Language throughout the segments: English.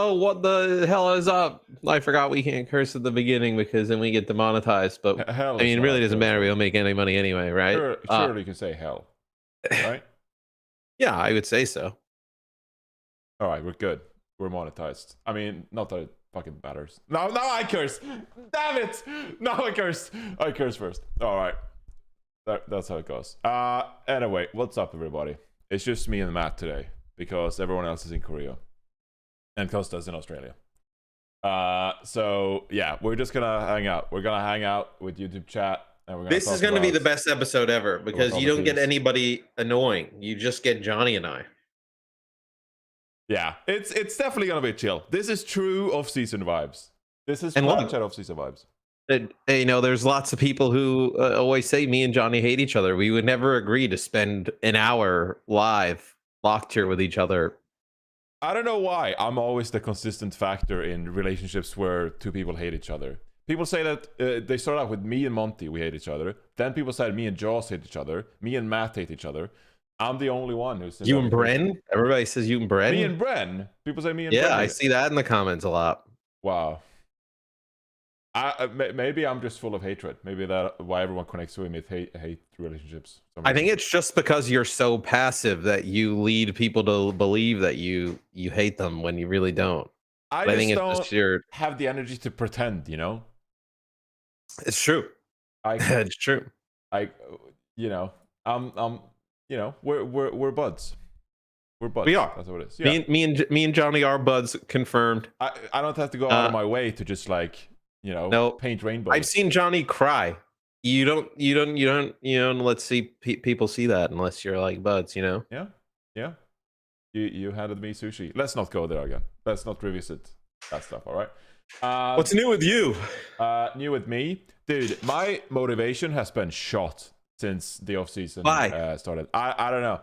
oh, what the hell is up? I forgot we can't curse at the beginning because then we get demonetized. But Hell I mean, it is really not doesn't matter. We cursed. don't make any money anyway, right? Surely you can say hell, right? Yeah, I would say so. All right, we're good. We're monetized. I mean, not that it fucking matters. No, I curse. Damn it! No, I cursed. I cursed first. All right, that's how it goes. Anyway, what's up, everybody? It's just me and Matt today because everyone else is in Korea and Custa's in Australia. So yeah, we're just gonna hang out. We're gonna hang out with YouTube chat. And we're gonna This is going to be the best episode ever because you don't get anybody annoying. You just get Johnny and I. Yeah, it's definitely gonna be chill. This is true off-season vibes. This is Plat chat off-season vibes. You know, there's lots of people who always say me and Johnny hate each other. We would never agree to spend an hour live locked here with each other. I don't know why. I'm always the consistent factor in relationships where two people hate each other. People say that they start out with me and Monty, we hate each other. Then people say me and Jaws hate each other. Me and Matt hate each other. I'm the only one who says you and Bren. Everybody says you and Bren. Me and Bren. People say me and Bren. Yeah, I see that in the comments a lot. Wow. Maybe I'm just full of hatred. Maybe that's why everyone connects with me with hate relationships. I think it's just because you're so passive that you lead people to believe that you hate them when you really don't. I think it's just have the energy to pretend, you know. It's true. It's true. You know, you know, we're buds. We're buds. We are. That's what it is. Yeah. Me and Johnny are buds, confirmed. I don't have to go out of my way to just like, you know, paint rainbows. I've seen Johnny cry. You don't let's see people see that unless you're like buds, you know. Yeah. You handed me sushi. Let's not go there again. Let's not revisit that stuff. All right. What's new with you? New with me, dude. My motivation has been shot since the off season started. I don't know.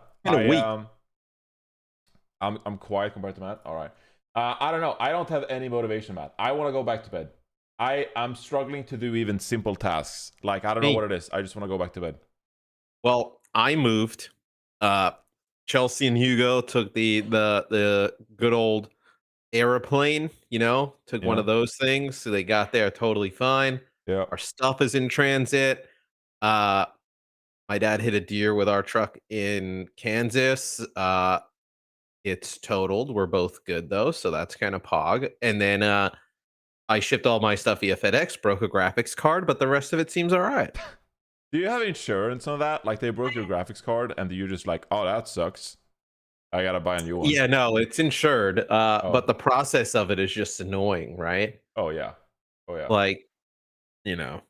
I'm quiet compared to Matt. All right. I don't know. I don't have any motivation, Matt. I want to go back to bed. I'm struggling to do even simple tasks. Like I don't know what it is. I just want to go back to bed. Well, I moved. Chelsea and Hugo took the good old airplane, you know, took one of those things. So they got there totally fine. Yeah. Our stuff is in transit. My dad hit a deer with our truck in Kansas. It's totaled. We're both good though, so that's kind of pog. And then I shipped all my stuff via FedEx, broke a graphics card, but the rest of it seems all right. Do you have insurance on that? Like they broke your graphics card and you're just like, oh, that sucks. I gotta buy a new one. Yeah, no, it's insured. But the process of it is just annoying, right? Oh yeah. Like, you know.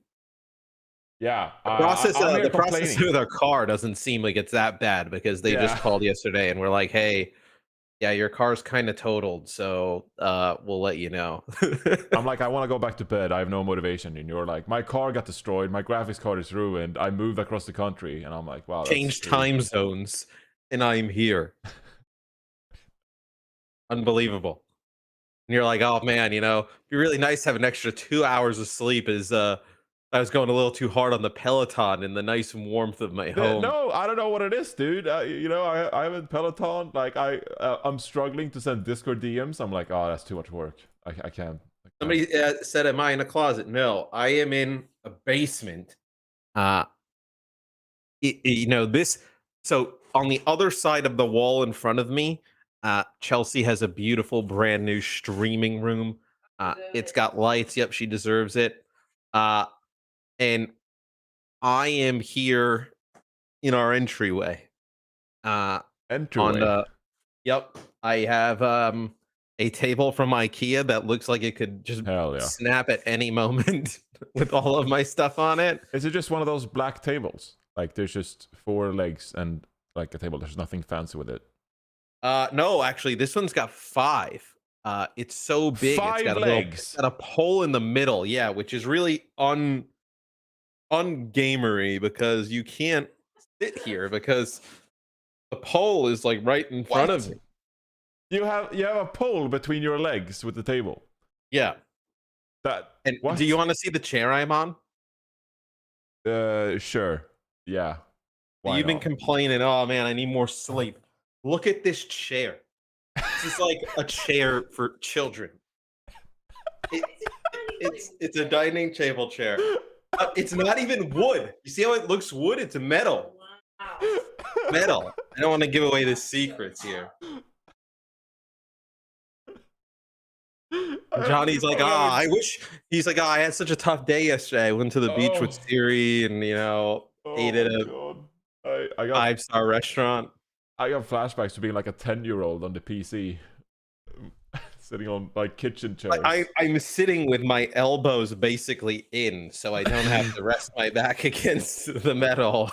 Yeah. The process with our car doesn't seem like it's that bad because they just called yesterday and we're like, hey, yeah, your car's kind of totaled, so we'll let you know. I'm like, I want to go back to bed. I have no motivation. And you're like, my car got destroyed. My graphics card is ruined. I moved across the country. And I'm like, wow. Changed time zones. And I'm here. Unbelievable. And you're like, oh, man, you know, it'd be really nice to have an extra 2 hours of sleep as I was going a little too hard on the Peloton in the nice warmth of my home. No, I don't know what it is, dude. You know, I have a Peloton. Like, I'm struggling to send Discord DMs. I'm like, oh, that's too much work. I can't. Somebody said, am I in a closet? No, I am in a basement. You know, this. So on the other side of the wall in front of me, Chelsea has a beautiful brand new streaming room. It's got lights. Yep, she deserves it. And I am here in our entryway. Yep, I have a table from IKEA that looks like it could just snap at any moment with all of my stuff on it. Is it just one of those black tables? Like there's just 4 legs and like a table. There's nothing fancy with it. No, actually, this one's got 5. It's so big. 5 legs. It's got a pole in the middle. Yeah, which is really ungamery because you can't sit here because the pole is like right in front of me. You have a pole between your legs with the table. Yeah. Do you want to see the chair I'm on? Sure. Yeah. You've been complaining, oh man, I need more sleep. Look at this chair. This is like a chair for children. It's a dining table chair. It's not even wood. You see how it looks wood? It's metal. Wow. Metal. I don't want to give away the secrets here. Johnny's like, I wish. He's like, I had such a tough day yesterday. I went to the beach with Siri and, ate at a 5-star restaurant. I got flashbacks to being like a 10-year-old on the PC. Sitting on like kitchen chairs. I'm sitting with my elbows basically in, so I don't have to rest my back against the metal.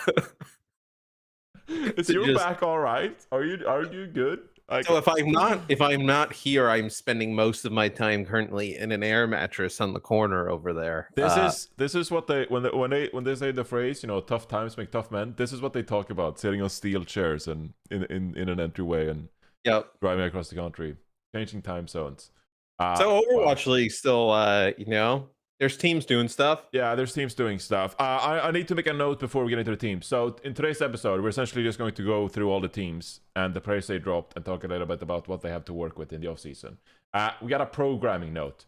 Is your back all right? Are you good? So if I'm not here, I'm spending most of my time currently in an air mattress on the corner over there. This is what they when they say the phrase, tough times make tough men. This is what they talk about: sitting on steel chairs and in an entryway and driving across the country, changing time zones. So Overwatch League still, there's teams doing stuff. Yeah, there's teams doing stuff. I need to make a note before we get into the teams. So in today's episode, we're essentially just going to go through all the teams and the players they dropped and talk a little bit about what they have to work with in the offseason. We got a programming note.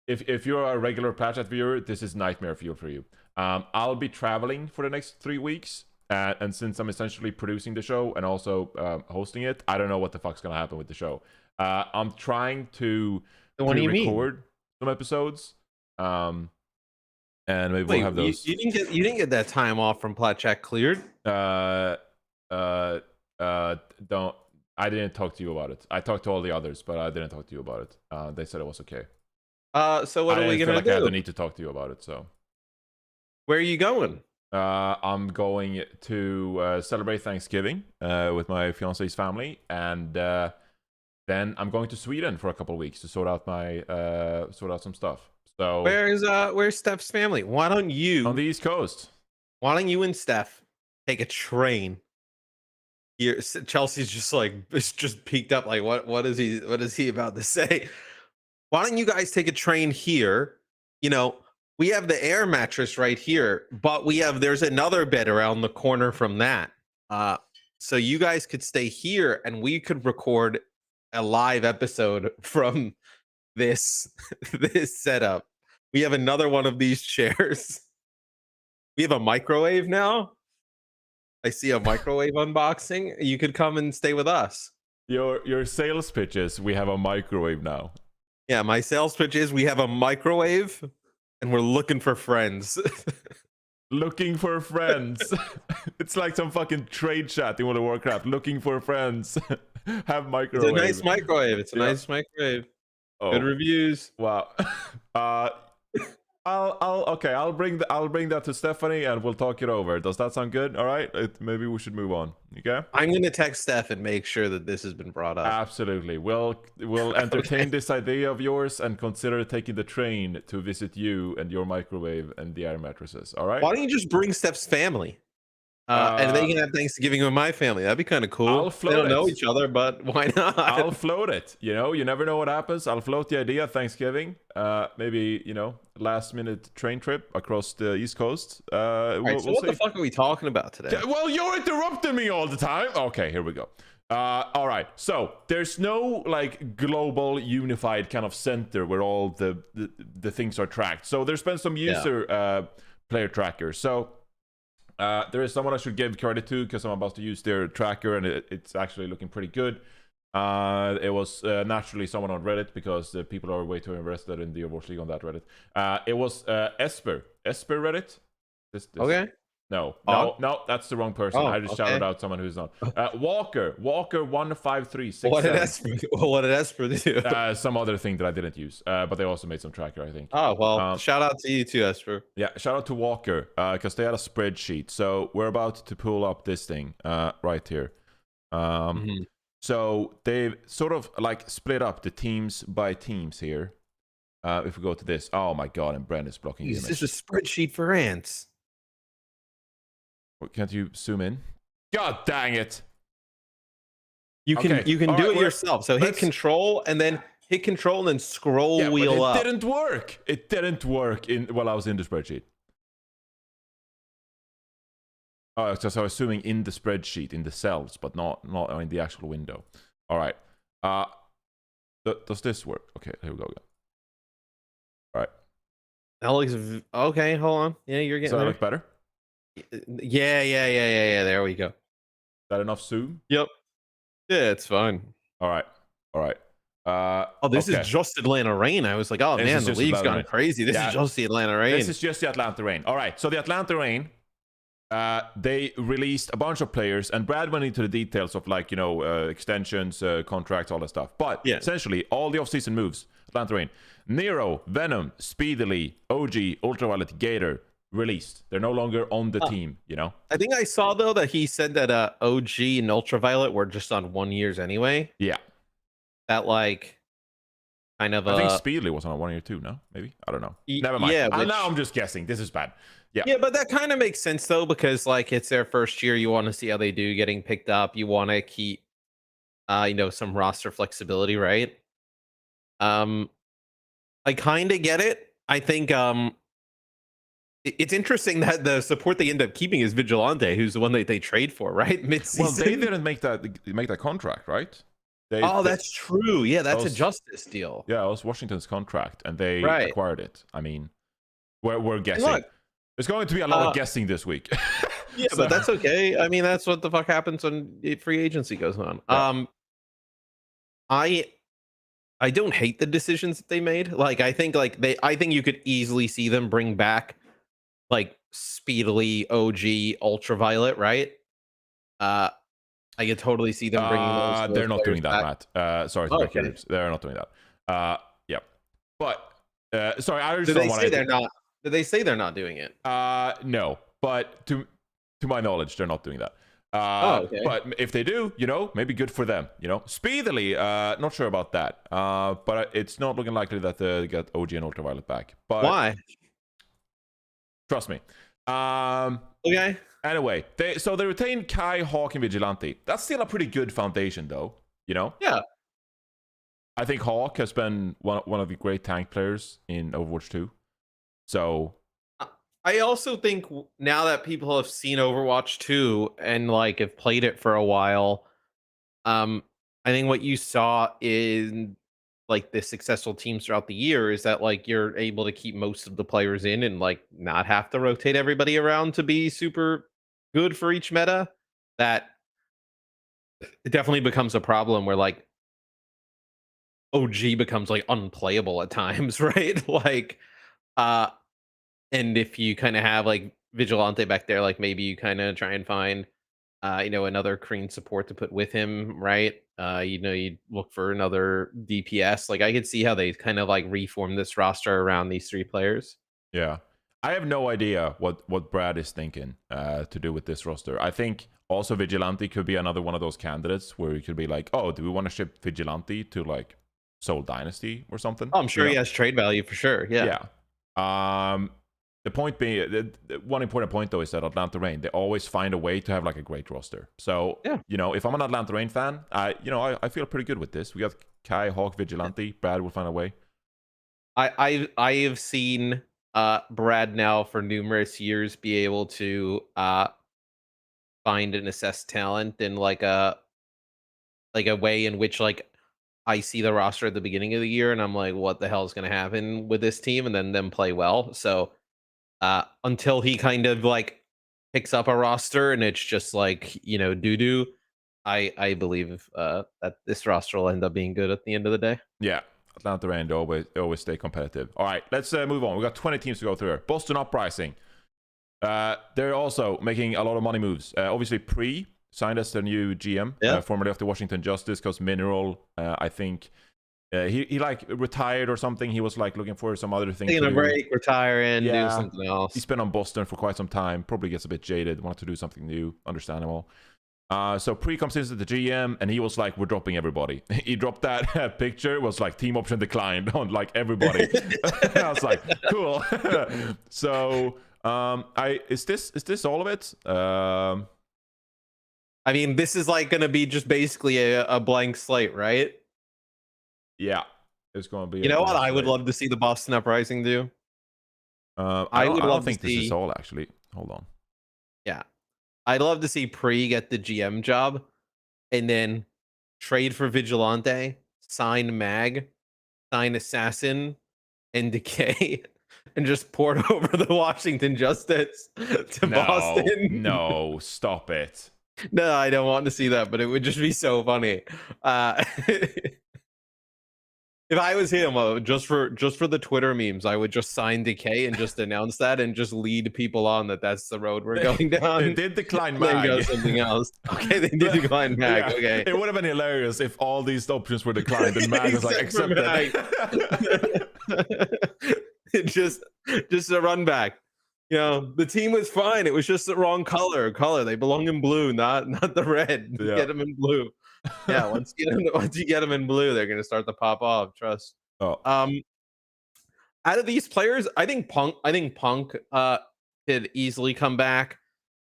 If you're a regular Plat viewer, this is nightmare fuel for you. I'll be traveling for the next 3 weeks. And since I'm essentially producing the show and also hosting it, I don't know what the fuck's going to happen with the show. I'm trying to record some episodes. And maybe we'll have those. You didn't get that time off from Plat Chat cleared? I didn't talk to you about it. I talked to all the others, but I didn't talk to you about it. They said it was okay. So what are we gonna do? I don't need to talk to you about it. So, where are you going? I'm going to celebrate Thanksgiving with my fiance's family, and then I'm going to Sweden for a couple of weeks to sort out some stuff. So where's Steph's family? Why don't you on the East Coast? Why don't you and Steph take a train? Here, Chelsea's just peeked up. Like, what is he about to say? Why don't you guys take a train here? We have the air mattress right here, but there's another bed around the corner from that. So you guys could stay here, and we could record a live episode from this setup. We have another one of these chairs. We have a microwave now. I see a microwave unboxing. You could come and stay with us. Your sales pitches, we have a microwave now. Yeah, my sales pitch is we have a microwave and we're looking for friends. Looking for friends. It's like some fucking trade chat in World of Warcraft. Looking for friends. Have microwave. It's a nice microwave. It's a nice microwave. Oh. Good reviews. Wow. I'll bring that to Stephanie and we'll talk it over. Does that sound good? All right. Maybe we should move on. Okay. I'm gonna text Steph and make sure that this has been brought up. Absolutely. We'll entertain this idea of yours and consider taking the train to visit you and your microwave and the air mattresses. All right. Why don't you just bring Steph's family? And they can have Thanksgiving with my family. That'd be kind of cool. They don't know each other, but why not? I'll float it. You never know what happens. I'll float the idea of Thanksgiving. Maybe, last minute train trip across the East Coast. What the fuck are we talking about today? Well, you're interrupting me all the time. Okay, here we go. All right. So there's no global unified kind of center where all the things are tracked. So there's been some user player trackers. So there is someone I should give credit to because I'm about to use their tracker and it's actually looking pretty good. It was naturally someone on Reddit because the people are way too invested in the Overwatch League on that Reddit. It was Esper Reddit. This. Okay. No, that's the wrong person. I just shouted out someone who's not. Walker 1536. What did Esper do? Some other thing that I didn't use, but they also made some tracker, I think. Oh well, shout out to you too, Esper. Yeah, shout out to Walker because they had a spreadsheet. So we're about to pull up this thing right here. So they've sort of split up the teams by teams here. If we go to this, oh my god, and Bren is blocking the image. This is a spreadsheet for ants. Can't you zoom in? God dang it! You can do it yourself. So hit control and then scroll wheel up. It didn't work. It didn't work while I was in the spreadsheet. Oh, so I was zooming in the spreadsheet in the cells, but not in the actual window. All right. Does this work? Okay, here we go again. All right. That looks okay. Hold on. Yeah, you're getting Does that there. look better? Yeah. There we go. Is that enough zoom? Yep. Yeah, it's fine. All right. This okay. is just Atlanta Reign. I was like, oh man, the league's gone crazy. This is just the Atlanta Reign. This is just the Atlanta Reign. All right. So the Atlanta Reign, they released a bunch of players, and Brad went into the details of like, extensions, contracts, all that stuff. But essentially, all the off-season moves, Atlanta Reign, Nero, Venom, Speedily, OG, Ultraviolet, Gator, released. They're no longer on the team, I think I saw, though, that he said that OG and Ultraviolet were just on 1 years anyway. Yeah. That, like, kind of I think Speedily was on a 1 year too, no? Maybe? I don't know. Never mind. Yeah, now I'm just guessing. This is bad. Yeah, but that kind of makes sense, though, because, like, it's their first year. You want to see how they do getting picked up. You want to keep, some roster flexibility, right? I kind of get it. I think it's interesting that the support they end up keeping is Vigilante, who's the one that they trade for, right? Mid-season. Well, they didn't make that contract, right? That's true. Yeah, that's a Justice deal. Yeah, it was Washington's contract, and they acquired it. I mean, we're guessing. Look, there's going to be a lot of guessing this week. Yeah, so. But that's okay. I mean, that's what the fuck happens when free agency goes on. Yeah. I don't hate the decisions that they made. Like, I think you could easily see them bring back like Speedily, OG, Ultraviolet, right? I could totally see them bringing those. They're not doing that, Matt. Sorry to break your news. They're not doing that. Yeah, but sorry, I just don't want to. They're not. Did they say they're not doing it? No, but to my knowledge, they're not doing that. Okay. But if they do, maybe good for them. Speedily, not sure about that. But it's not looking likely that they get OG and Ultraviolet back. But why? Trust me. Okay. Anyway, they retained Kai, Hawk, and Vigilante. That's still a pretty good foundation, though. Yeah. I think Hawk has been one of the great tank players in Overwatch 2. So I also think now that people have seen Overwatch 2 and like have played it for a while, I think what you saw in like the successful teams throughout the year is that like you're able to keep most of the players in and like not have to rotate everybody around to be super good for each meta. That it definitely becomes a problem where like OG becomes like unplayable at times, right? Like and if you kind of have like Vigilante back there, like maybe you kind of try and find another Kreen support to put with him, right? You'd look for another DPS. Like I could see how they kind of like reform this roster around these three players. Yeah. I have no idea what Brad is thinking to do with this roster. I think also Vigilante could be another one of those candidates where you could be like, oh, do we want to ship Vigilante to like Soul Dynasty or something? Oh, I'm sure he has trade value for sure. Yeah. Yeah. The point being, the one important point though is that Atlanta Reign, they always find a way to have like a great roster. So, if I'm an Atlanta Reign fan, I feel pretty good with this. We got Kai, Hawk, Vigilante. Brad will find a way. I have seen Brad now for numerous years be able to find and assess talent in like a way in which like I see the roster at the beginning of the year and I'm like, what the hell is going to happen with this team, and then them play well. So until he kind of like picks up a roster and it's just like doo-doo, I believe that this roster will end up being good at the end of the day. Yeah, Atlanta Reign always stay competitive. All right, let's move on. We got 20 teams to go through here. Boston Uprising, they're also making a lot of money moves. Obviously Pre signed as their new GM, formerly of the Washington Justice, because Mineral, I think he like retired or something. He was like looking for some other thing. Taking a break, retiring, do something else. He's been on Boston for quite some time. Probably gets a bit jaded. Wanted to do something new. Understandable. So Pre comes into the GM and he was like, "We're dropping everybody." He dropped that picture. It was like team option declined on like everybody. I was like, cool. So is this all of it? I mean, this is like gonna be just basically a blank slate, right? Yeah, it's going to be. You know what? I would love to see the Boston Uprising do. I don't think this is all, actually. Hold on. Yeah. I'd love to see Pre get the GM job and then trade for Vigilante, sign Mag, sign Assassin, and Decay, and just port over the Washington Justice to Boston. No, stop it. No, I don't want to see that, but it would just be so funny. If I was him, just for the Twitter memes, I would just sign Decay and just announce that and just lead people on that's the road we're going down. They did decline Mag. Mag. Then go something else. Okay, they did decline Mag. Yeah, okay, it would have been hilarious if all these options were declined and Mag was like accepted. just a run back. You know, the team was fine. It was just the wrong color. They belong in blue, not the red. Yeah. Get them in blue. Yeah, once you get them in blue, they're gonna start to pop off. Trust. Oh. Out of these players, I think Punk could easily come back.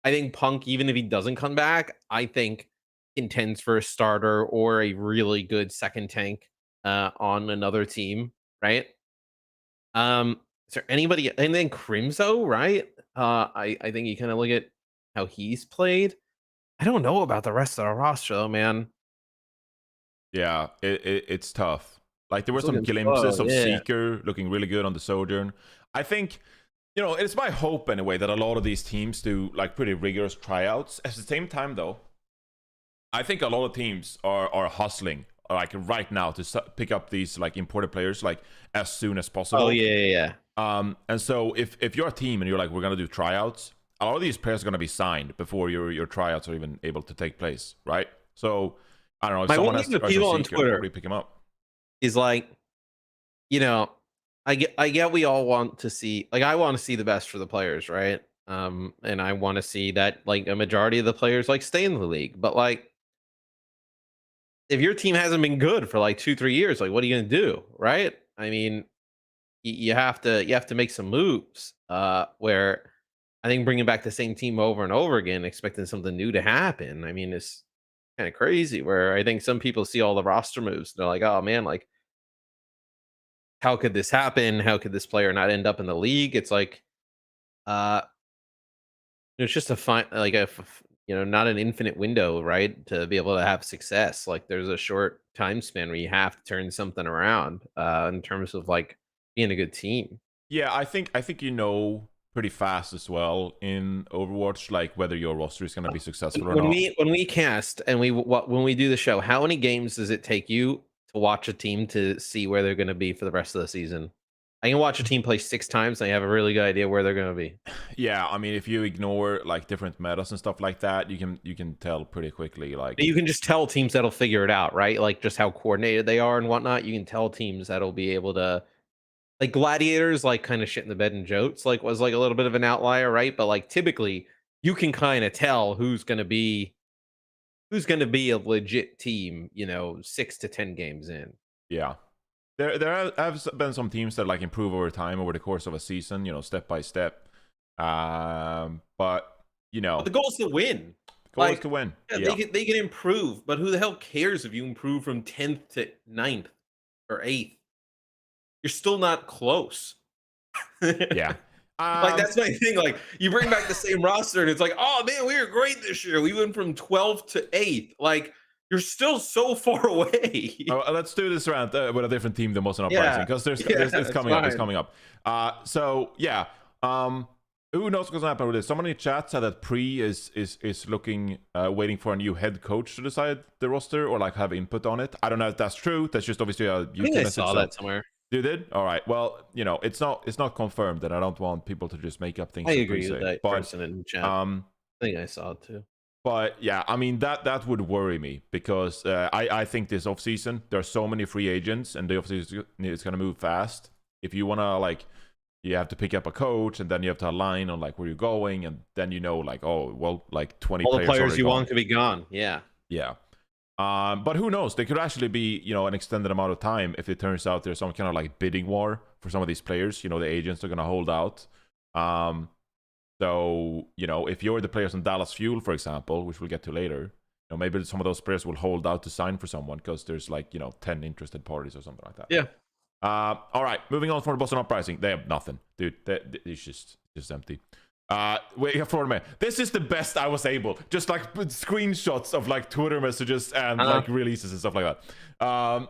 I think Punk, even if he doesn't come back, I think intends for a starter or a really good second tank on another team, right? Is there anybody? And then Crimzo, right? I think you kind of look at how he's played. I don't know about the rest of the roster, though, man. Yeah, it's tough. Like, there were some glimpses of Seeker looking really good on the Sojourn. I think, you know, it's my hope anyway that a lot of these teams do like pretty rigorous tryouts. At the same time, though, I think a lot of teams are hustling like right now to pick up these like imported players like as soon as possible. Oh yeah. And so if you're a team and you're like, we're gonna do tryouts, a lot of these players are gonna be signed before your tryouts are even able to take place, right? So I don't know if someone has to people on Twitter pick him up. Is like, you know, I get we all want to see, like, I want to see the best for the players, right? And I want to see that like a majority of the players like stay in the league, but like if your team hasn't been good for like 2-3 years, like what are you gonna do, right? I mean, you have to make some moves. Where I think bringing back the same team over and over again, expecting something new to happen, I mean, it's kind of crazy. Where I think some people see all the roster moves, they're like, oh man, like how could this happen? How could this player not end up in the league? It's like, it's just not an infinite window, right? To be able to have success. Like there's a short time span where you have to turn something around in terms of like being a good team. Yeah, I think you know pretty fast as well in Overwatch, like whether your roster is going to be successful or not. When we cast and when we do the show, how many games does it take you to watch a team to see where they're going to be for the rest of the season? I can watch a team play 6 times and I have a really good idea where they're going to be. Yeah, I mean, if you ignore like different metas and stuff like that, you can tell pretty quickly. Like you can just tell teams that'll figure it out, right? Like just how coordinated they are and whatnot. You can tell teams that'll be able to, like Gladiators, like kind of shit in the bed and Jotes, like was like a little bit of an outlier, right? But like typically, you can kind of tell who's going to be a legit team, 6 to 10 games in. Yeah. There have been some teams that like improve over time over the course of a season, step by step. But the goal is to win. The goal is to win. Yeah. They can improve, but who the hell cares if you improve from 10th to 9th or 8th? You're still not close. Yeah. Like that's my thing. Like you bring back the same roster, and it's like, oh man, we were great this year. We went from 12th to 8th. Like you're still so far away. Let's do this round with a different team than Boston Uprising, because it's coming up. It's coming up. So yeah. Who knows what's gonna happen with this? Someone in the chat said that Pre is looking, waiting for a new head coach to decide the roster or like have input on it. I don't know if that's true. That's just obviously a YouTube message. I saw that somewhere. You did? All right. Well, it's not confirmed, and I don't want people to just make up things. I agree with that person in the chat. I think I saw it too. But yeah, I mean that would worry me, because I think this offseason there are so many free agents, and the offseason is going to move fast. If you want to you have to pick up a coach, and then you have to align on like where you're going, and then like, oh well, like 20 all the players you want to be gone. Yeah. But who knows? They could actually be, an extended amount of time if it turns out there's some kind of like bidding war for some of these players. The agents are going to hold out. So, if you're the players on Dallas Fuel, for example, which we'll get to later, maybe some of those players will hold out to sign for someone because there's 10 interested parties or something like that. Yeah. All right. Moving on from the Boston Uprising. They have nothing, dude. It's just empty. Wait for a minute. This is the best I was able. Just like screenshots of like Twitter messages and like releases and stuff like that.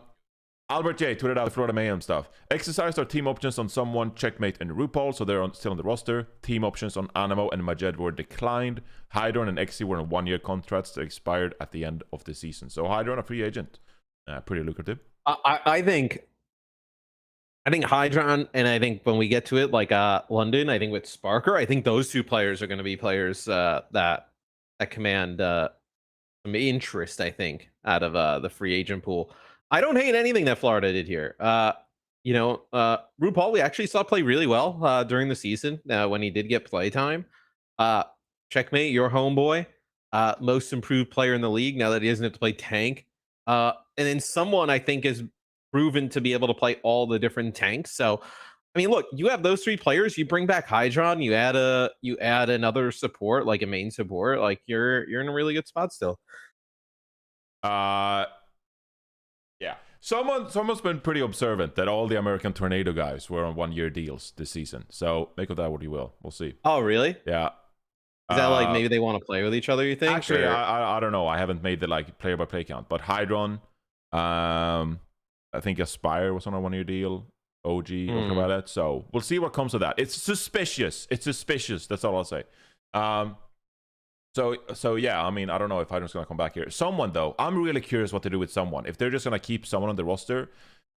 Albert J tweeted out the Florida Mayhem stuff. Exercised our team options on someone, Checkmate and RuPaul, so they're still on the roster. Team options on Animo and Majed were declined. Hydron and XC were on 1-year contracts that expired at the end of the season. So Hydron, a free agent. Pretty lucrative. I think Hydron, and I think when we get to it, like London, I think with Sparker, I think those two players are going to be players that command some interest, I think, out of the free agent pool. I don't hate anything that Florida did here. RuPaul, we actually saw play really well during the season when he did get play time. Checkmate, your homeboy, most improved player in the league now that he doesn't have to play tank. And then someone I think is proven to be able to play all the different tanks. So, I mean, look, you have those three players. You bring back Hydron. You add another support, like a main support. Like you're in a really good spot still. Yeah. Someone's been pretty observant that all the American Tornado guys were on 1-year deals this season. So make of that what you will. We'll see. Oh, really? Yeah. Is that like maybe they want to play with each other, you think? Actually, I don't know. I haven't made the like player by play count. But Hydron, I think Aspire was on a 1-year deal. OG, something about that. So we'll see what comes of that. It's suspicious. That's all I'll say. So yeah, I mean, I don't know if Hydron's going to come back here. Someone, though, I'm really curious what to do with someone. If they're just going to keep someone on the roster,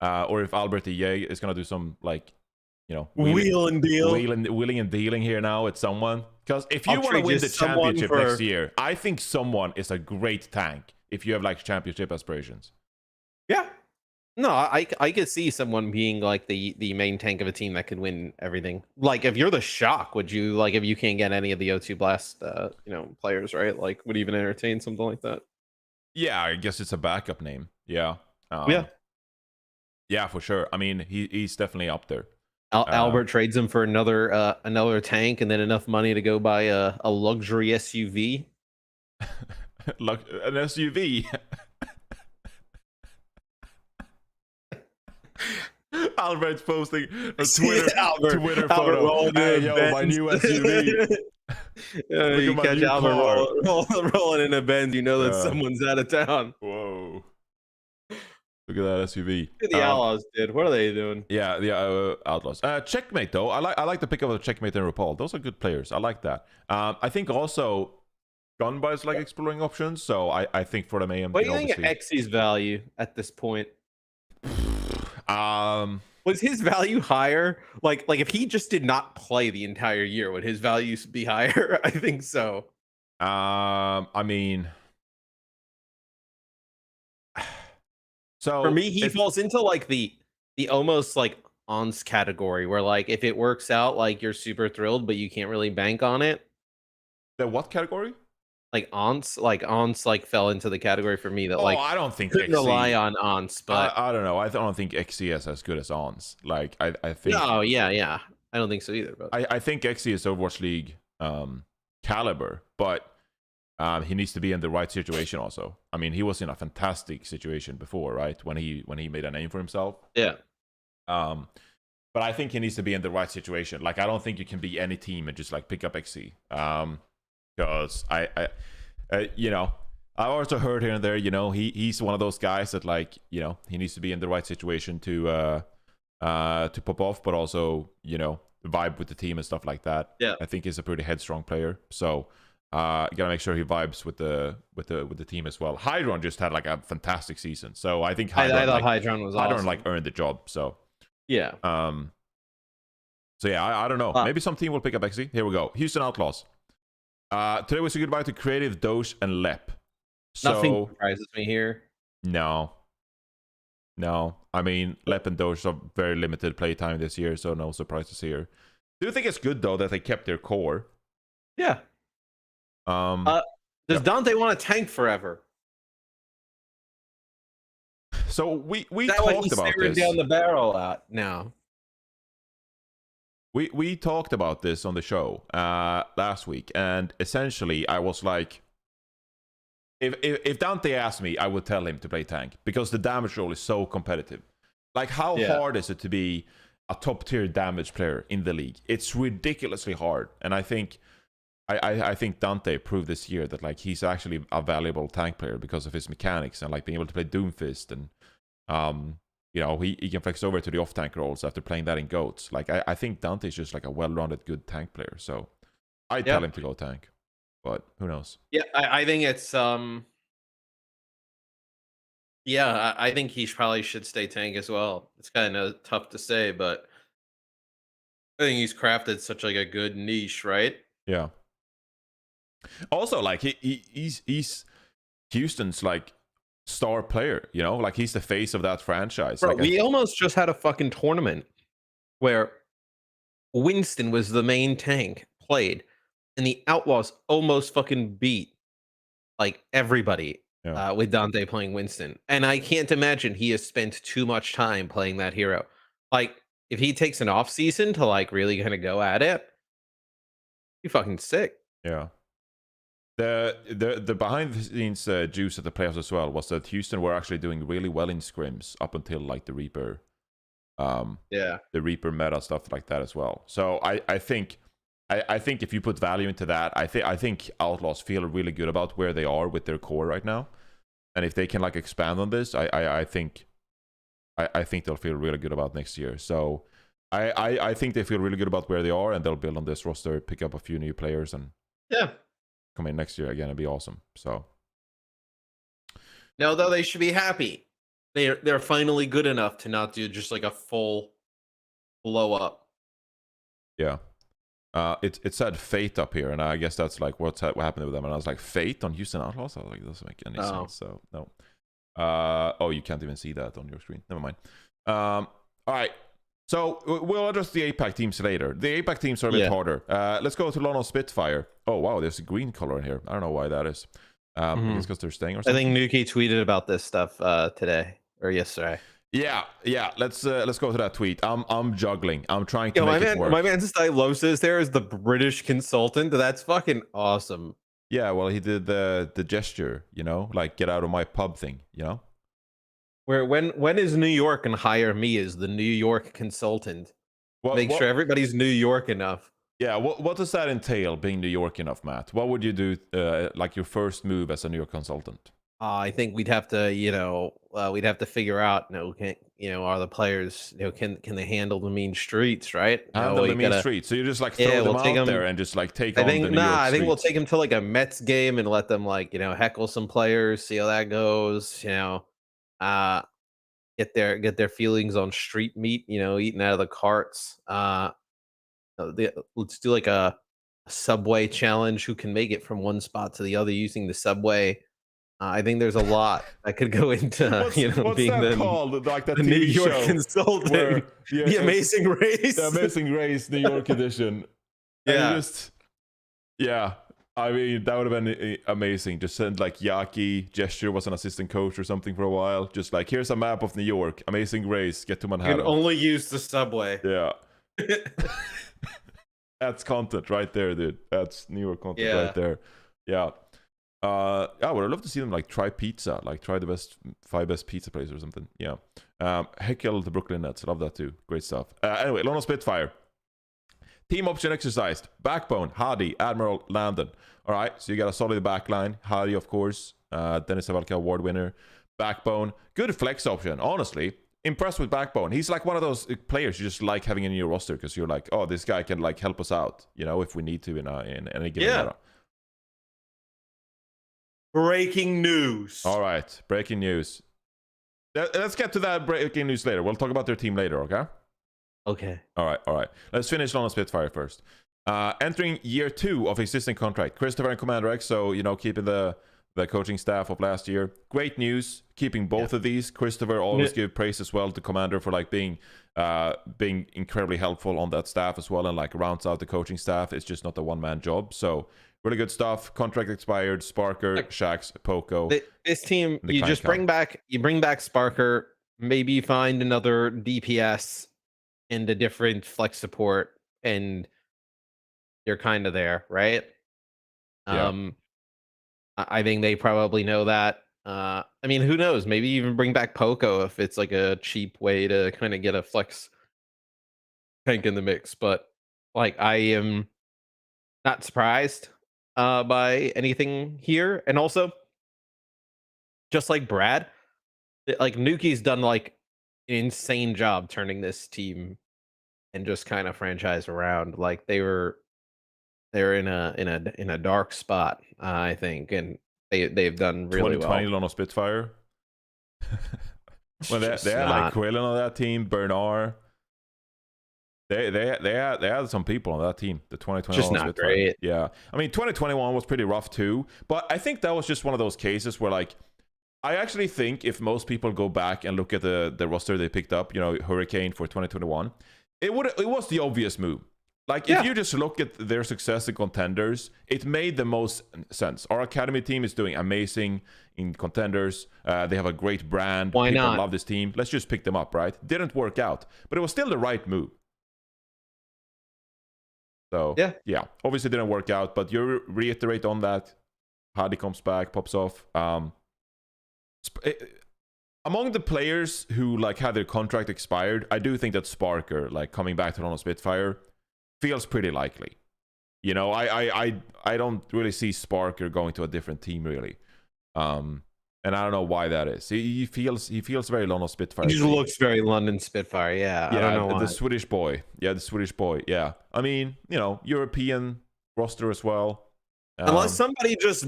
or if Albert EA is going to do some, like, you know, wheeling and dealing here now with someone. Because if you want to win the championship next year, I think someone is a great tank if you have, like, championship aspirations. Yeah. No, I could see someone being like the main tank of a team that could win everything. Like if you're the Shock, would you, like, if you can't get any of the O2 Blast players, right? Like would even entertain something like that? Yeah, I guess it's a backup name. Yeah. Yeah, for sure. I mean, he's definitely up there. Albert trades him for another tank and then enough money to go buy a luxury SUV. An SUV. Albert's posting a Twitter photo. Hey, yo, my new SUV. You catch Albert rolling in a Benz, you know that someone's out of town. Whoa. Look at that SUV. Look at the Outlaws did. What are they doing? Yeah, the Outlaws. Checkmate, though. I like the pick of Checkmate and RuPaul. Those are good players. I like that. I think also Gunby is like exploring options, so I think for the Mayhem. What do you think of XC's value at this point? Was his value higher? Like if he just did not play the entire year, would his value be higher? I think so. I mean, so for me, he falls into like the almost like ONS category, where like if it works out, like you're super thrilled, but you can't really bank on it. The what category? Like ONS fell into the category for me that I don't think couldn't rely on ONS, but I don't know. I don't think XC is as good as ONS. Like I think. No, yeah. I don't think so either. But I think XC is Overwatch League caliber, but he needs to be in the right situation also. I mean, he was in a fantastic situation before, right? When he made a name for himself. Yeah. But I think he needs to be in the right situation. Like I don't think you can be any team and just like pick up XC. Because I also heard here and there, he's one of those guys that like, he needs to be in the right situation to pop off, but also, vibe with the team and stuff like that. Yeah, I think he's a pretty headstrong player, so you gotta make sure he vibes with the team as well. Hydron just had like a fantastic season, so I think I thought Hydron was awesome. like earned the job. So yeah, so yeah, I don't know. Maybe some team will pick up XC. Here we go. Houston Outlaws. Today was a goodbye to Creative, Doge, and Lep. Nothing surprises me here. No. I mean, Lep and Doge have very limited playtime this year, so no surprises here. Do you think it's good, though, that they kept their core? Yeah. Does Dante want to tank forever? So we talked about this. Down the barrel out now. We talked about this on the show last week, and essentially I was like, if Dante asked me, I would tell him to play tank because the damage roll is so competitive. Like, how hard is it to be a top tier damage player in the league? It's ridiculously hard, and I think Dante proved this year that like he's actually a valuable tank player because of his mechanics and like being able to play Doomfist and he can flex over to the off tank roles after playing that in goats. Like I think Dante's just like a well-rounded good tank player. So I tell him to go tank, but who knows? Yeah, I think it's yeah, I think he probably should stay tank as well. It's kind of tough to say, but I think he's crafted such like a good niche, right? Yeah. Also, like he's Houston's like star player, like he's the face of that franchise. Bro, Like we almost just had a fucking tournament where Winston was the main tank played, and the Outlaws almost fucking beat like everybody with Dante playing Winston. And I can't imagine he has spent too much time playing that hero. Like, if he takes an off season to like really kind of go at it, he fucking sick. Yeah. The behind the scenes juice at the playoffs as well was that Houston were actually doing really well in scrims up until like the Reaper, the Reaper meta, stuff like that as well. So I think if you put value into that, I think Outlaws feel really good about where they are with their core right now, and if they can like expand on this, I think they'll feel really good about next year. So I think they feel really good about where they are, and they'll build on this roster, pick up a few new players, and come in next year again. It'd be awesome. So no, though they should be happy. They're finally good enough to not do just like a full blow up. Yeah. It said Fate up here, and I guess that's like what happened with them. And I was like, Fate on Houston Outlaws? I was like, it doesn't make any sense. So no. Oh, you can't even see that on your screen. Never mind. All right. So we'll address the APAC teams later. The APAC teams are a bit harder. Let's go to London Spitfire. Oh wow, there's a green color in here. I don't know why that is. I guess because they're staying or something. I think Nuki tweeted about this stuff today or yesterday. Yeah. Let's go to that tweet. I'm juggling. I'm trying to make it work. My man Stylosis there is the British consultant. That's fucking awesome. Yeah, well, he did the gesture, like get out of my pub thing, Where when is New York and hire me as the New York consultant? Make sure everybody's New York enough. Yeah, what does that entail, being New York enough, Matt? What would you do, like your first move as a New York consultant? I think we'd have to figure out, are the players, can they handle the mean streets, right? Handle the mean streets. So you just like throw them out there and just like take on the New York streets. I think we'll take them to like a Mets game and let them like, heckle some players, see how that goes, get their feelings on street meat, eating out of the carts. Let's do like a subway challenge. Who can make it from one spot to the other using the subway? I think there's a lot that could go into what's being that called? Like that the TV New York show consultant, the Amazing Race, the Amazing Race, New York edition. I mean, that would have been amazing. Just send like Yaki Gesture was an assistant coach or something for a while. Just like, here's a map of New York, Amazing Race, get to Manhattan. You can only use the subway. Yeah. That's content right there, dude. That's New York content right there. Yeah. I would love to see them like try pizza, like try the 5 best pizza places or something. Yeah. Heckle the Brooklyn Nets. Love that too. Great stuff. Anyway, London Spitfire. Team option exercised. Backbone, Hadi, Admiral, Landon. All right, so you got a solid backline. Hadi, of course. Dennis Savalka award winner. Backbone. Good flex option, honestly. Impressed with Backbone. He's like one of those players you just like having in your roster because you're like, oh, this guy can like help us out, if we need to in any given meta. Breaking news. All right, breaking news. Let's get to that breaking news later. We'll talk about their team later, okay? Okay. All right. Let's finish on Spitfire first. Entering year 2 of existing contract, Christopher and Commander X, so, keeping the coaching staff of last year. Great news, keeping both of these. Christopher always give praise as well to Commander for like being incredibly helpful on that staff as well, and like rounds out the coaching staff. It's just not a one-man job, so really good stuff. Contract expired. Sparker, Shax, Poco. This team, you just bring back Sparker. Maybe find another DPS and a different flex support, and you're kind of there, right? I think they probably know that. I mean, who knows? Maybe even bring back Poco if it's like a cheap way to kind of get a flex tank in the mix. But like, I am not surprised by anything here. And also, just like Brad, like Nuki's done like insane job turning this team and just kind of franchise around. Like they're in a dark spot, I think, and they've done really 2020 well. on a Spitfire. Well, they had like Quillen on that team, Bernard. They had some people on that team. The 2021 just not Spitfire. Great. Yeah, I mean 2021 was pretty rough too. But I think that was just one of those cases where like I actually think if most people go back and look at the roster they picked up, Hurricane for 2021, it was the obvious move. Like if you just look at their success in contenders, it made the most sense. Our academy team is doing amazing in contenders. They have a great brand. Why People not? love this team. Let's just pick them up, right? Didn't work out, but it was still the right move. So yeah, obviously didn't work out, but you reiterate on that. Hadi comes back, pops off. Among the players who like had their contract expired, I do think that Sparker, like coming back to Toronto Spitfire, feels pretty likely. I don't really see Sparker going to a different team really. And I don't know why that is. He feels very London Spitfire. He just looks very London Spitfire. Yeah, I don't know why. The Swedish boy. Yeah, the Swedish boy. Yeah, I mean, European roster as well. Unless somebody just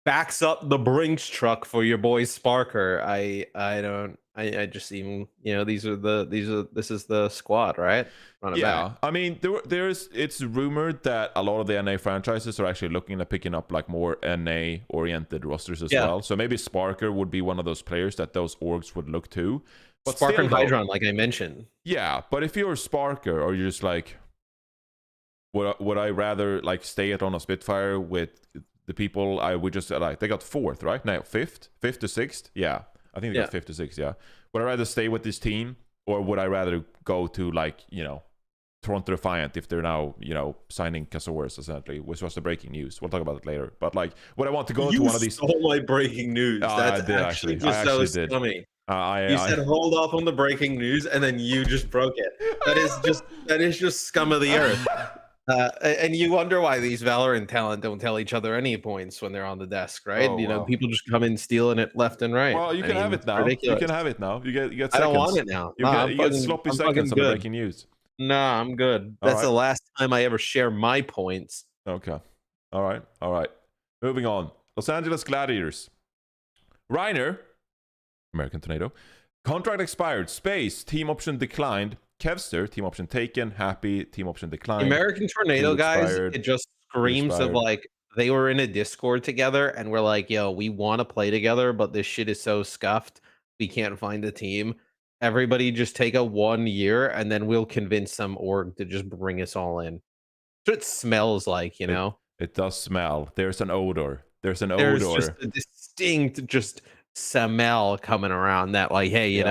backs up the Brinks truck for your boy Sparker, I just even this is the squad, right? Yeah, I mean it's rumored that a lot of the NA franchises are actually looking at picking up like more NA oriented rosters as well. So maybe Sparker would be one of those players that those orgs would look to. But Sparker and Hydron, like I mentioned. Yeah, but if you're a Sparker, or you're just like, would I rather like stay at on a Spitfire with the people I would just like? They got 4th, right? No, 5th to 6th. Yeah, I think they got 5th to 6th. Yeah, would I rather stay with this team, or would I rather go to like Toronto Defiant if they're now signing Casores essentially, which was the breaking news. We'll talk about it later. But like, would I want to go to one of these? You stole my breaking news. That's actually just so scummy. You said hold off on the breaking news, and then you just broke it. That is just scum of the earth. And you wonder why these Valorant talent don't tell each other any points when they're on the desk, right? People just come in stealing it left and right. Well, you can have it now. Ridiculous. You can have it now. You get seconds. I don't want it now. You get sloppy seconds on the breaking news. Nah, I'm good. That's the last time I ever share my points. Okay. All right. Moving on. Los Angeles Gladiators. Reiner, American Tornado. Contract expired. Space. Team option declined. Kevster, team option taken. Happy, team option declined. American Tornado guys, it just screams of like they were in a Discord together and we're like, yo, we want to play together, but this shit is so scuffed. We can't find a team. Everybody just take a 1 year and then we'll convince some org to just bring us all in. So it smells like, It does smell. There's an odor. There's just a distinct just smell coming around that like, hey,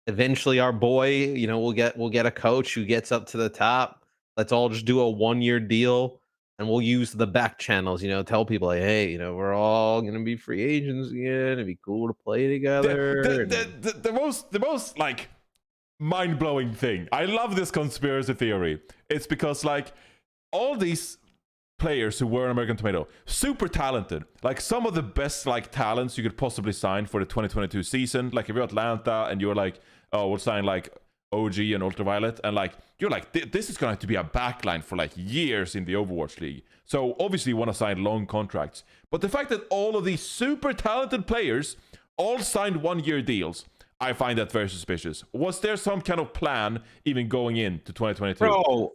eventually our boy, we'll get a coach who gets up to the top. Let's all just do a 1 year deal and we'll use the back channels, tell people like, hey, we're all gonna be free agents again. It'd be cool to play together. The most like mind-blowing thing. I love this conspiracy theory. It's because like all these players who were in American Tomato, super talented, like some of the best like talents you could possibly sign for the 2022 season. Like if you're Atlanta and you're like, oh, we'll sign like OG and Ultraviolet, and like you're like, this is going to have to be a backline for like years in the Overwatch League. So obviously you want to sign long contracts. But the fact that all of these super talented players all signed 1 year deals, I find that very suspicious. Was there some kind of plan even going into 2022? Bro,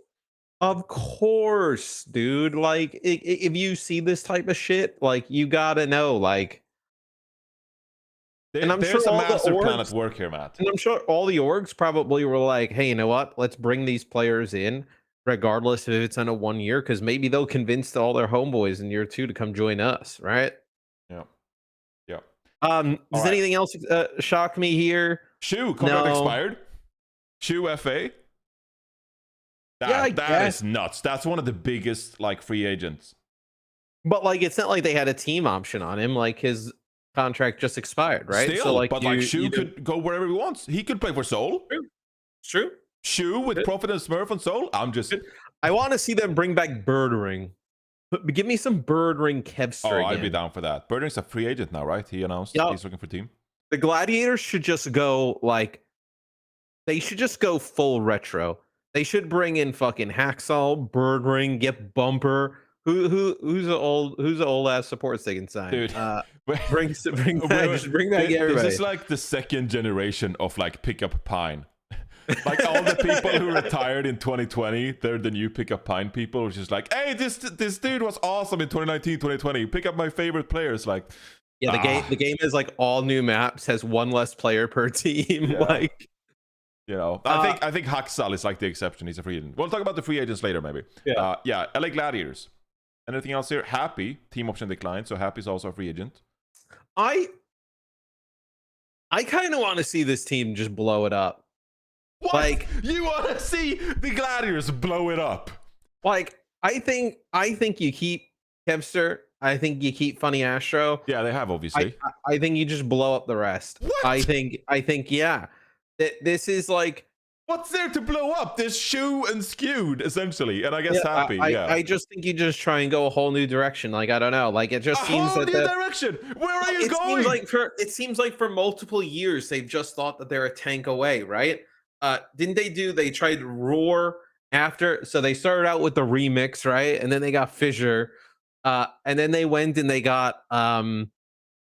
of course, dude. Like if you see this type of shit, like you gotta know, like. And I'm there's sure a master plan at work here, Matt. And I'm sure all the orgs probably were like, hey, you know what? Let's bring these players in, regardless if it's on a 1 year, because maybe they'll convince all their homeboys in year 2 to come join us, right? Yeah. Does anything else shock me here? Shu, contract expired. Shu FA. That is nuts. That's one of the biggest like free agents. But like, it's not like they had a team option on him. Like his contract just expired, right? Still, so, like, but like Shu could go wherever he wants. He could play for Seoul. True. Shu with Profit and Smurf on Seoul. I want to see them bring back Birdring. Give me some Birdring Kevster. I'd be down for that. Birdring's a free agent now, right? He announced he's looking for a team. The Gladiators should just go like they should just go full retro. They should bring in fucking Hacksaw, Bird Ring, get Bumper. Who's the old ass supports they can sign? Dude, bring back everybody. This is like the second generation of like pickup Pine. Like all the people who retired in 2020, they're the new pickup Pine people, which is like, hey, this dude was awesome in 2019, 2020. Pick up my favorite players. Like, yeah, the game is like all new maps, has one less player per team. Yeah. Like, you know, I think Haksal is like the exception. He's a free agent. We'll talk about the free agents later, maybe. Yeah. LA Gladiators. Anything else here? Happy team option declined, so Happy is also a free agent. I kind of want to see this team just blow it up. What? Like, you want to see the Gladiators blow it up? Like, I think you keep Kevster. I think you keep Funny Astro. Yeah, they have, obviously. I think you just blow up the rest. What? I think yeah. This is like, what's there to blow up? There's Shoe and Skewed, essentially, and I guess Happy. I just think you just try and go a whole new direction. Like, I don't know. Like, it just seems that direction. Where are you going? It seems like for multiple years they've just thought that they're a tank away, right? Didn't they tried Roar after? So they started out with the remix, right? And then they got Fissure. And then they went and they got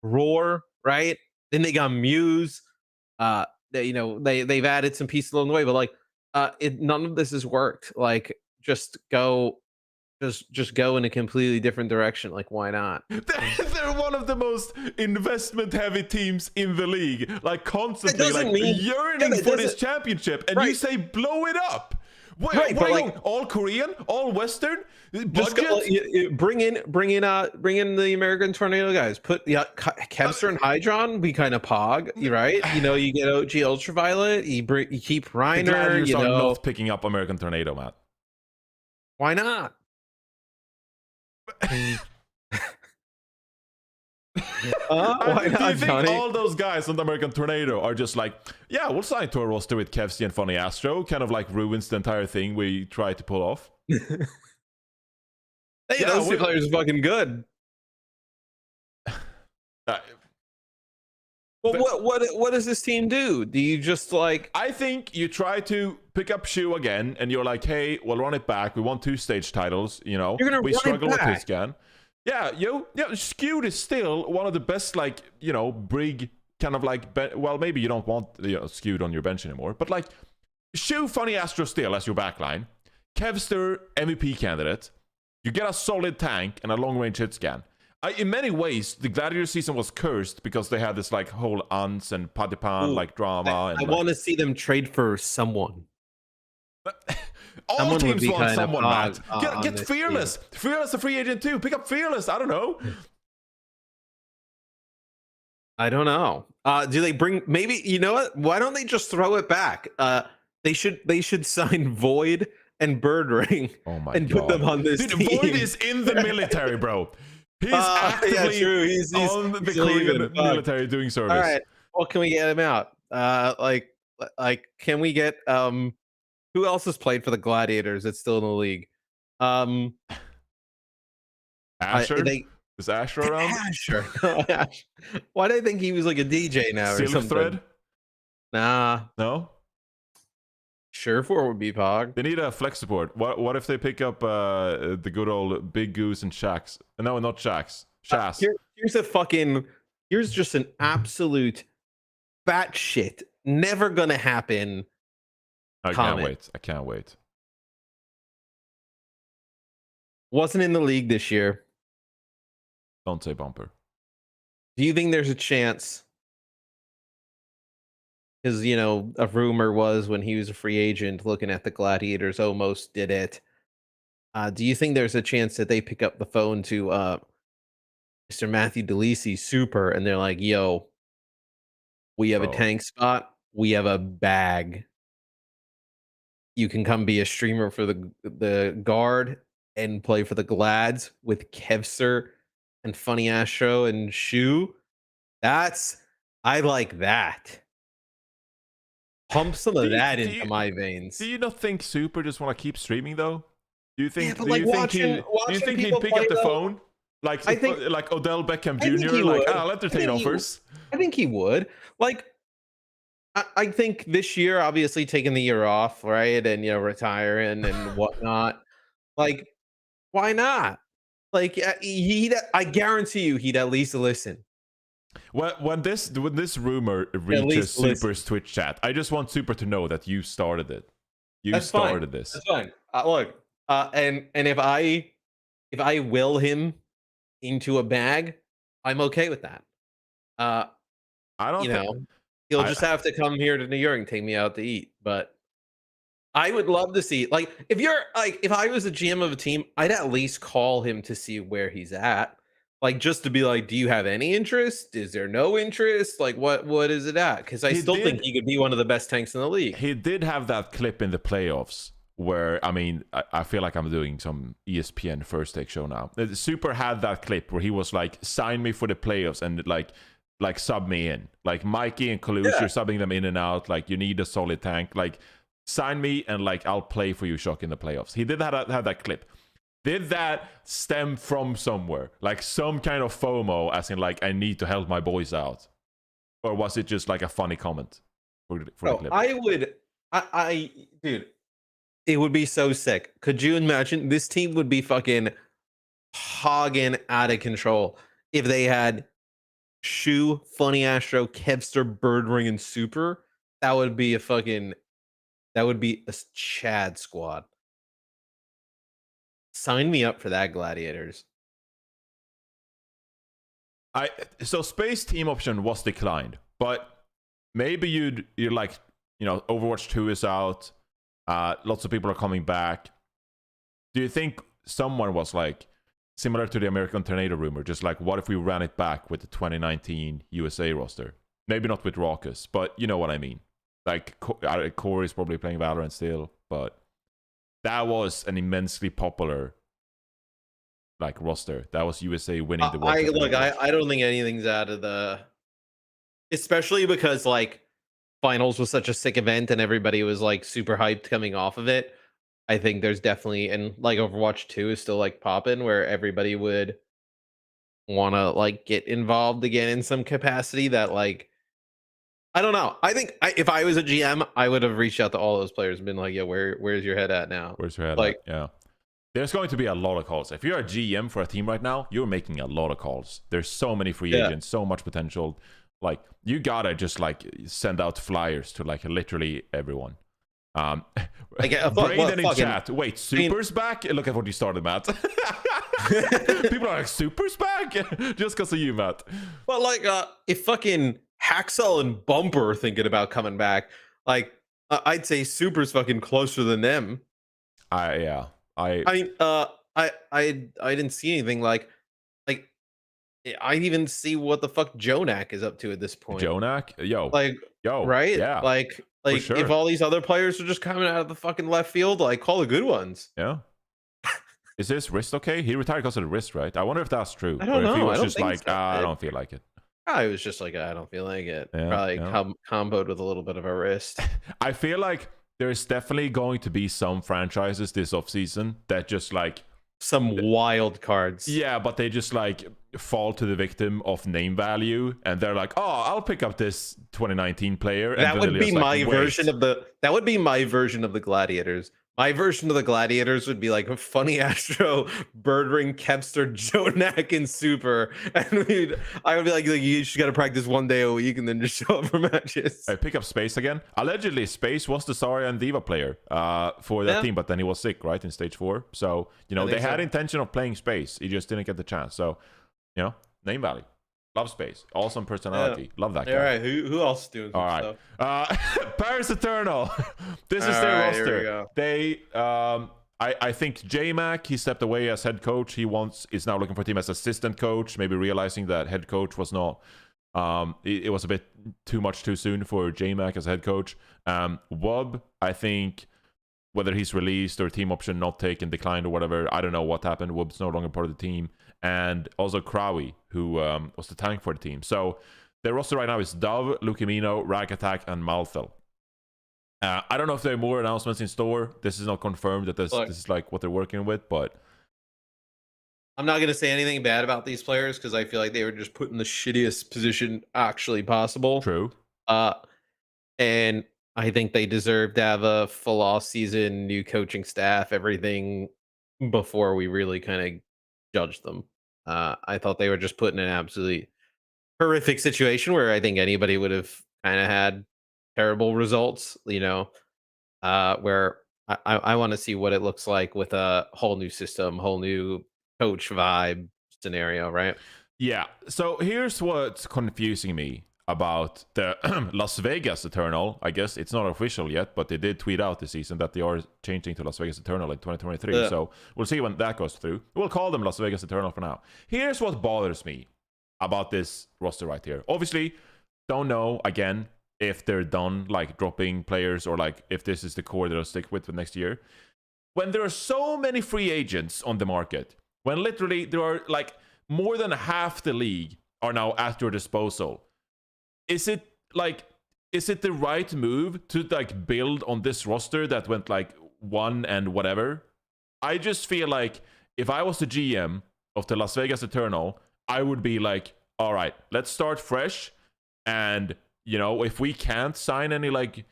Roar, right? Then they got Muse. They've added some pieces along the way, but like none of this has worked. Like just go in a completely different direction. Like, why not? They're one of the most investment heavy teams in the league, like constantly like yearning for this championship, and you say blow it up. Wait, right, what are you all Korean, all Western? Just bring in the American Tornado guys. Put Kevster and Hydron. Be kind of pog, right? You know, you get OG Ultraviolet. You keep Reiner. You know, not picking up American Tornado, Matt. Why not? Why not, do you think Johnny? All those guys on the American Tornado are just like, yeah, we'll sign to a roster with Kevsey and Funny Astro, kind of like ruins the entire thing we try to pull off? Hey, those two players are fucking good. Well, what does this team do? Do you just like? I think you try to pick up Shoe again, and you're like, hey, we'll run it back. We won 2 stage titles. You know, we struggle with this again. Yeah, Skewed is still one of the best, like, you know, brig kind of like, well, maybe you don't want, you know, Skewed on your bench anymore, but like, Shoe, Funny Astro still as your backline, Kevster, MVP candidate, you get a solid tank and a long-range hit scan. In many ways, the Gladiator season was cursed because they had this like whole Ans and Padipan like drama. I want to see them trade for someone. All teams want someone, Matt. Get Fearless. Team. Fearless a free agent too. Pick up Fearless. I don't know. I don't know. Do they bring? Maybe, you know what? Why don't they just throw it back? They should sign Void and Bird Ring. Oh my and God. Put them on this team. Void is in the military, bro. He's actively he's on the Korean military doing service. All right. Well, can we get him out? Like, can we get who else has played for the Gladiators that's still in the league? Asher? Is Asher around? Asher. Why do I think he was like a DJ now or something? Thread? Nah. No? Sure, for would be Pog. They need a flex support. What if they pick up the good old Big Goose and Shax? No, not Shax. Shas. Here's just an absolute batshit, never gonna happen. I can't wait. Wasn't in the league this year. Don't say Bumper. Do you think there's a chance? Because, you know, a rumor was when he was a free agent looking at the Gladiators, almost did it. Do you think there's a chance that they pick up the phone to Mr. Matthew DeLisi, Super, and they're like, yo, we have a tank spot. We have a bag. You can come be a streamer for the guard and play for the Glads with Kevster and Funny Astro and Shoe. I like that. Pump some of that into my veins. Do you not think Super just want to keep streaming though? Do you think? Yeah, but like, do you think he'd pick up the phone? Like I think like Odell Beckham I think Jr. he Like, would. I'll entertain offers. I think he would. Like, I think this year, obviously taking the year off, right, and retiring and whatnot. Like, why not? Like, I guarantee you, he'd at least listen. When this rumor At reaches least listen. Super's Twitch chat, I just want Super to know that you started it. You started this. That's fine. Look, and if I will him into a bag, I'm okay with that. I don't think he'll just have to come here to New York and take me out to eat. But I would love to see, like, if I was a GM of a team, I'd at least call him to see where he's at. Like, just to be like, do you have any interest? Is there no interest? Like, what is it at? Because I still think he could be one of the best tanks in the league. He did have that clip in the playoffs where, I mean, I feel like I'm doing some ESPN first take show now. Super had that clip where he was like, sign me for the playoffs and like sub me in. Like Mikey and Kalush, you're subbing them in and out. Like, you need a solid tank. Like, sign me and like I'll play for you, Shock, in the playoffs. He did have that clip. Did that stem from somewhere? Like some kind of FOMO, as in like, I need to help my boys out? Or was it just like a funny comment for the clip? Dude, it would be so sick. Could you imagine? This team would be fucking hogging out of control if they had Shu, Funny Astro, Kevster, Birdring, and Super. That would be a Chad squad. Sign me up for that, Gladiators. So space team option was declined, but maybe you're like, Overwatch 2 is out. Lots of people are coming back. Do you think someone was like, similar to the American Tornado rumor, just like, what if we ran it back with the 2019 USA roster? Maybe not with Raucus, but you know what I mean. Like, Corey's probably playing Valorant still, but that was an immensely popular roster. That was USA winning the World Cup. I don't think anything's out of the, especially because like finals was such a sick event and everybody was like super hyped coming off of it. I think there's definitely, and like Overwatch 2 is still like popping, where everybody would want to like get involved again in some capacity. That like, I don't know. I think if I was a GM, I would have reached out to all those players and been like, "Yeah, where's your head at now? Where's your head at?" Yeah. There's going to be a lot of calls. If you're a GM for a team right now, you're making a lot of calls. There's so many free agents, so much potential. Like, you gotta just like send out flyers to like literally everyone. Brayden in chat. Wait, Super's back? Look at what you started, Matt. People are like, Super's back? Just because of you, Matt. Well, like, if fucking Haxel and Bumper are thinking about coming back, like, I'd say Super's fucking closer than them. I didn't see anything like I didn't even see what the fuck Jonak is up to at this point. Jonak? Yo, right? Yeah. Like sure. If all these other players are just coming out of the fucking left field, like, call the good ones. Yeah. Is this wrist okay? He retired because of the wrist, right? I wonder if that's true. I don't know. If he was I just like, I don't feel like it. I was just like, I don't feel like it. Yeah, probably comboed with a little bit of a wrist. I feel like there's definitely going to be some franchises this offseason that just like some wild cards. Yeah, but they just like fall to the victim of name value, and they're like, "Oh, I'll pick up this 2019 player." And that would be my version of the. That would be my version of the Gladiators. My version of the Gladiators would be like Funny Astro, Birdring, Kepster, Jonak, and Super. And I would be like, you just got to practice one day a week and then just show up for matches. I pick up Space again. Allegedly, Space was the Zarya and Diva player for that team, but then he was sick, right, in stage 4. So, they had intention of playing Space. He just didn't get the chance. So, name value. Love Space. Awesome personality. Love that guy. All right. Who else is doing some stuff? Paris Eternal. This is their roster. They, I think J-Mac, he stepped away as head coach. Is now looking for a team as assistant coach, maybe realizing that head coach was not, it was a bit too much too soon for J-Mac as head coach. Wub, I think, whether he's released or team option not taken, declined or whatever, I don't know what happened. Wub's no longer part of the team. And also Krawi, who was the tank for the team. So their roster right now is Dove, Lukemino, Rag Attack, and Malthel. I don't know if there are more announcements in store. This is not confirmed that this is like what they're working with, but I'm not gonna say anything bad about these players because I feel like they were just put in the shittiest position actually possible. True. Uh, and I think they deserve to have a full off season, new coaching staff, everything before we really kind of judge them. I thought they were just put in an absolutely horrific situation where I think anybody would have kind of had terrible results. Where I want to see what it looks like with a whole new system, whole new coach vibe scenario, right? Yeah. So here's what's confusing me about the Las Vegas Eternal. I guess it's not official yet, but they did tweet out this season that they are changing to Las Vegas Eternal in 2023. Yeah. So we'll see when that goes through. We'll call them Las Vegas Eternal for now. Here's what bothers me about this roster right here. Obviously, don't know, again, if they're done, like, dropping players or, like, if this is the core they'll stick with for next year. When there are so many free agents on the market, when literally there are, like, more than half the league are now at your disposal, is it the right move to, like, build on this roster that went, like, 1 and whatever? I just feel like if I was the GM of the Las Vegas Eternal, I would be like, all right, let's start fresh. And, if we can't sign any, like,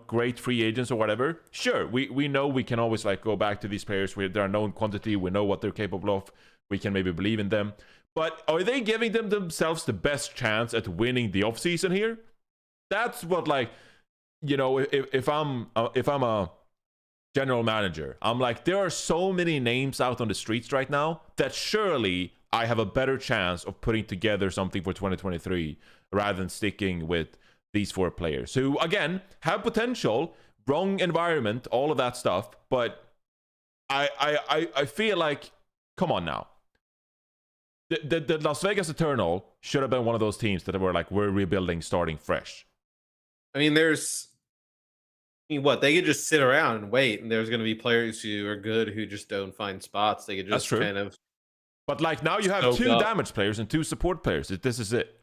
great free agents or whatever, sure, we know we can always, like, go back to these players where they're known quantity, we know what they're capable of, we can maybe believe in them. But are they giving themselves the best chance at winning the offseason here? That's what, like, if I'm a general manager, I'm like, there are so many names out on the streets right now that surely I have a better chance of putting together something for 2023 rather than sticking with these 4 players who, again, have potential, wrong environment, all of that stuff. But I feel like, come on now. The Las Vegas Eternal should have been one of those teams that were like, we're rebuilding, starting fresh. I mean, what, they could just sit around and wait, and there's going to be players who are good who just don't find spots. They could just kind of. But, like, now you have 2 damage players and 2 support players. This is it.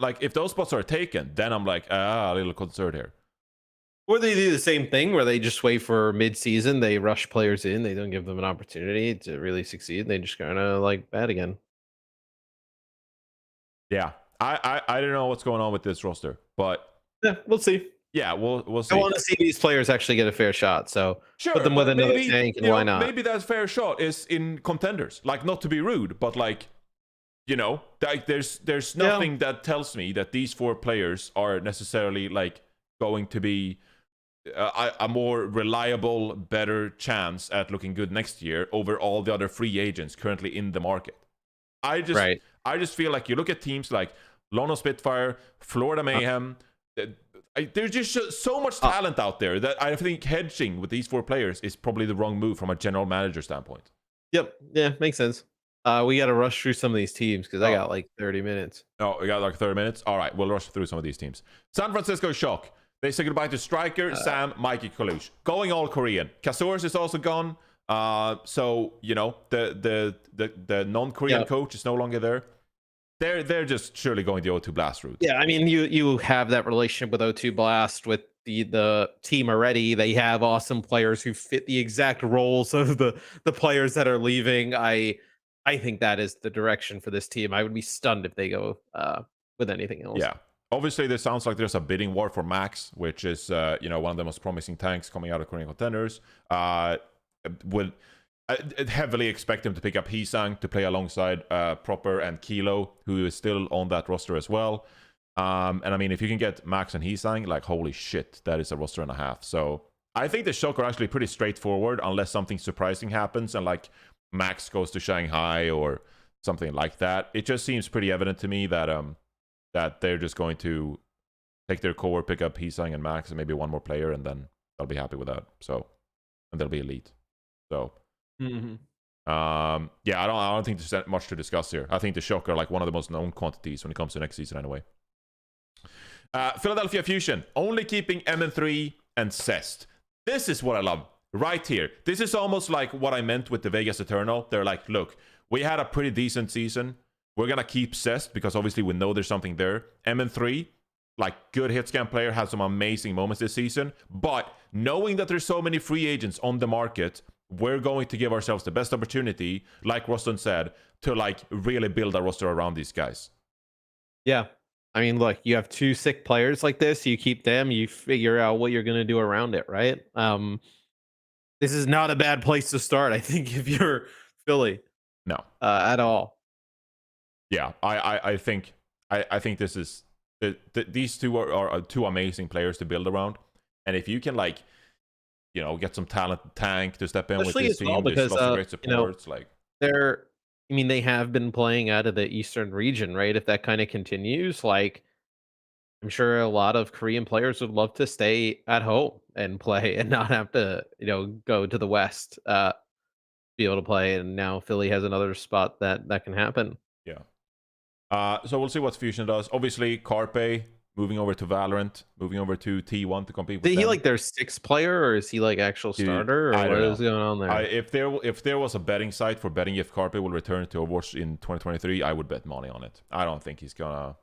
Like, if those spots are taken, then I'm like, a little concerned here. Or they do the same thing where they just wait for mid-season, they rush players in, they don't give them an opportunity to really succeed, and they just kind of, like, bad again. Yeah, I don't know what's going on with this roster, but yeah, we'll see. Yeah, we'll see. I want to see these players actually get a fair shot, so sure, put them with another tank, and why not? Maybe that fair shot is in contenders. Like, not to be rude, but, like, like, there's nothing that tells me that these 4 players are necessarily, like, going to be a more reliable, better chance at looking good next year over all the other free agents currently in the market. I just feel like you look at teams like Lono Spitfire, Florida Mayhem. There's just so much talent out there that I think hedging with these 4 players is probably the wrong move from a general manager standpoint. Yep. Yeah, makes sense. We got to rush through some of these teams because I got like 30 minutes. Oh, we got like 30 minutes? All right, we'll rush through some of these teams. San Francisco Shock. They say goodbye to Striker, Sam, Mikey, Kalush. Going all Korean. Kazors is also gone. So, the non-Korean coach is no longer there. They're just surely going the O2 Blast route. Yeah, I mean, you have that relationship with O2 Blast with the team already. They have awesome players who fit the exact roles of the players that are leaving. I think that is the direction for this team. I would be stunned if they go with anything else. Yeah. Obviously, this sounds like there's a bidding war for Max, which is one of the most promising tanks coming out of Korean contenders. I heavily expect him to pick up Hisang to play alongside Proper and Kilo, who is still on that roster as well. And I mean, if you can get Max and Hisang, like, holy shit, that is a roster and a half. So I think the Shock are actually pretty straightforward, unless something surprising happens and, like, Max goes to Shanghai or something like that. It just seems pretty evident to me that that they're just going to take their core, pick up Hisang and Max and maybe one more player, and then they'll be happy with that. So, and they'll be elite. So, I don't think there's much to discuss here. I think the Shock are like one of the most known quantities when it comes to next season anyway. Philadelphia Fusion, only keeping MN3 and Cest. This is what I love right here. This is almost like what I meant with the Vegas Eternal. They're like, look, we had a pretty decent season. We're going to keep Cest because obviously we know there's something there. MN3, like, good hit scan player, has some amazing moments this season. But knowing that there's so many free agents on the market, we're going to give ourselves the best opportunity, like Roston said, to like really build a roster around these guys. Yeah. I mean, look, you have 2 sick players like this, you keep them, you figure out what you're going to do around it, right? This is not a bad place to start, I think, if you're Philly. No. At all. Yeah, I think this is these two are 2 amazing players to build around, and if you can like, you know, get some talent tank to step in Especially with this team, well, because there's lots of great supports. you know, like I mean, they have been playing out of the Eastern region, right? If that kind of continues, like, I'm sure a lot of Korean players would love to stay at home and play and not have to, go to the West, be able to play. And now Philly has another spot that can happen. yeah. So we'll see what Fusion does. Obviously, Carpe moving over to Valorant, moving over to T1 to compete with Is them. he like their 6th player, or is he like actual starter, or what is going on there? If there was a betting site for betting if Carpe will return to Overwatch in 2023, I would bet money on it. I don't think he's gonna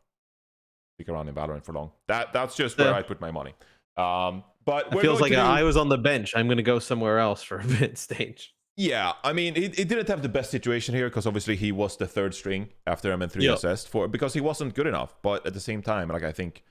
stick around in Valorant for long. That's just where I put my money. But it feels like I was on the bench. I'm going to go somewhere else for a mid stage. Yeah, I mean, it didn't have the best situation here because obviously he was the 3rd string after MN3 assessed because he wasn't good enough. But at the same time, like I think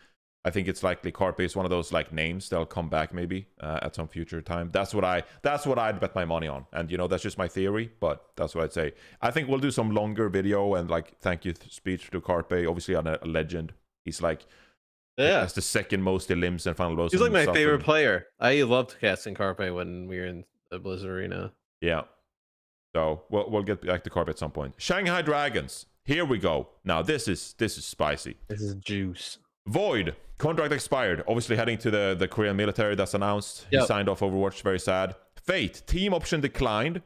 it's likely Carpe is one of those like names that'll come back maybe at some future time. That's what I'd bet my money on, and that's just my theory, but that's what I'd say. I think we'll do some longer video and like thank you speech to Carpe. Obviously, a legend. He's like. Yeah, that's the 2nd most limbs and final boss. He's like my favorite player. I loved casting Carpe when we were in the Blizzard Arena. Yeah. So we'll get back to Carpe at some point. Shanghai Dragons. Here we go. Now this is spicy. This is juice. Void. Contract expired. Obviously heading to the Korean military. That's announced. He signed off Overwatch. Very sad. Fate. Team option declined.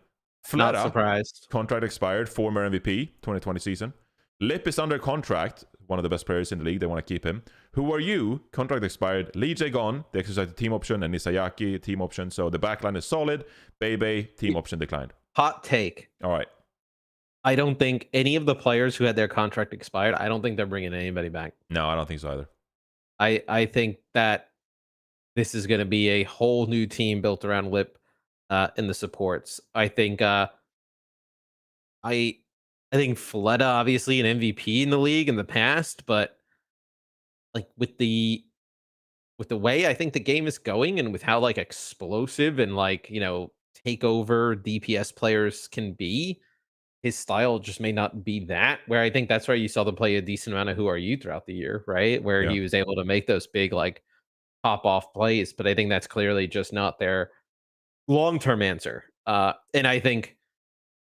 Fleta. Not surprised. Contract expired. Former MVP 2020 season. Lip is under contract. One of the best players in the league. They want to keep him. Who are you? Contract expired. Lee Jae gone. They exercised the team option, and Nisayaki team option. So the backline is solid. Bebe team option declined. Hot take. All right. I don't think any of the players who had their contract expired, I don't think they're bringing anybody back. No, I don't think so either. I think that this is going to be a whole new team built around Lip in the supports. I think I think Fleta, obviously an MVP in the league in the past, but like with the way I think the game is going and with how like explosive and like, takeover DPS players can be, his style just may not be that, where I think that's where you saw them play a decent amount of Who Are You throughout the year, right? Where he was able to make those big like pop off plays, but I think that's clearly just not their long-term answer. And I think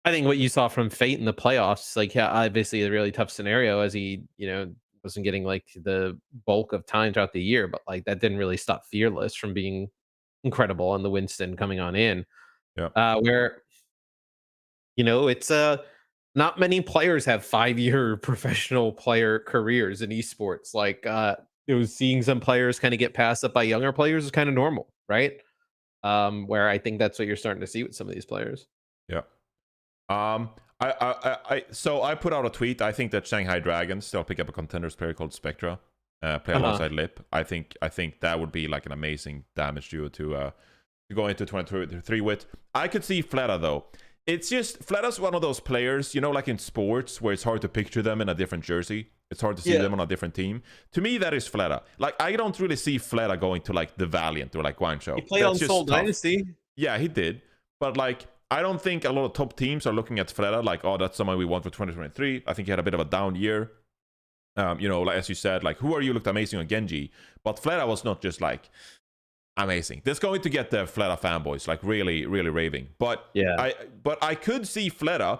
what you saw from Fate in the playoffs, like, yeah, obviously a really tough scenario as he, wasn't getting like the bulk of time throughout the year, but like that didn't really stop Fearless from being incredible and the Winston coming on in. Yeah. Where, it's not many players have 5-year professional player careers in esports. Like, seeing some players kind of get passed up by younger players is kind of normal, right? Where I think that's what you're starting to see with some of these players. Yeah. So I put out a tweet. I think that Shanghai Dragons, they'll pick up a contenders player called Spectra, play alongside Lip. I think that would be like an amazing damage duo to go into 2023 with. I could see Fleta though. It's just Fleta's one of those players, like in sports where it's hard to picture them in a different jersey. It's hard to see them on a different team. To me, that is Fleta. Like, I don't really see Fleta going to like the Valiant or like Guangzhou. He played on Seoul Dynasty. Yeah, he did. But like, I don't think a lot of top teams are looking at Fleta like, oh, that's someone we want for 2023. I think he had a bit of a down year. Like as you said, like, Who Are You looked amazing on Genji, but Fleta was not just like amazing. That's going to get the Fleta fanboys like really, really raving. But yeah, I could see Fleta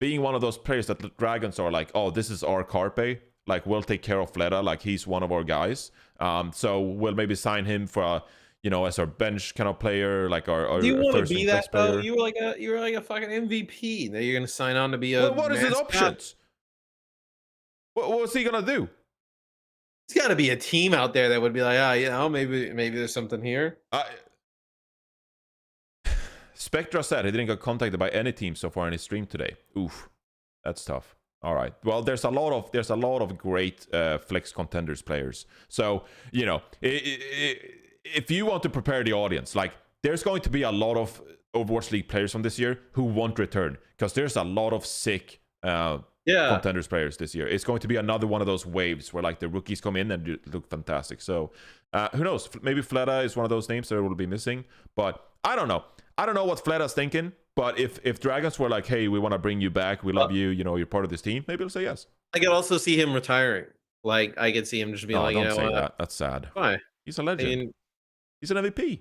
being one of those players that the Dragons are like, oh, this is our Carpe. Like, we'll take care of Fleta. Like, he's one of our guys. So we'll maybe sign him for a, as our bench kind of player, like our. Do you want to be that player. though? You were like a fucking MVP. Now you're gonna sign on to be a. Well, what is his options? What's he gonna do? There's got to be a team out there that would be like, maybe there's something here. Spectra said he didn't get contacted by any team so far in his stream today. Oof, that's tough. All right. Well, there's a lot of great flex contenders players. So if you want to prepare the audience, like, there's going to be a lot of Overwatch League players from this year who won't return because there's a lot of sick contenders players this year. It's going to be another one of those waves where like the rookies come in and look fantastic. So who knows? Maybe Fleta is one of those names that will be missing, but I don't know. I don't know what Fleta's thinking, but if Dragons were like, hey, we want to bring you back, we love you, you know, you're part of this team, maybe he'll say yes. I could also see him retiring. Like, I could see him just being like, don't say that. That's sad. Why? He's a legend. I mean, he's an MVP.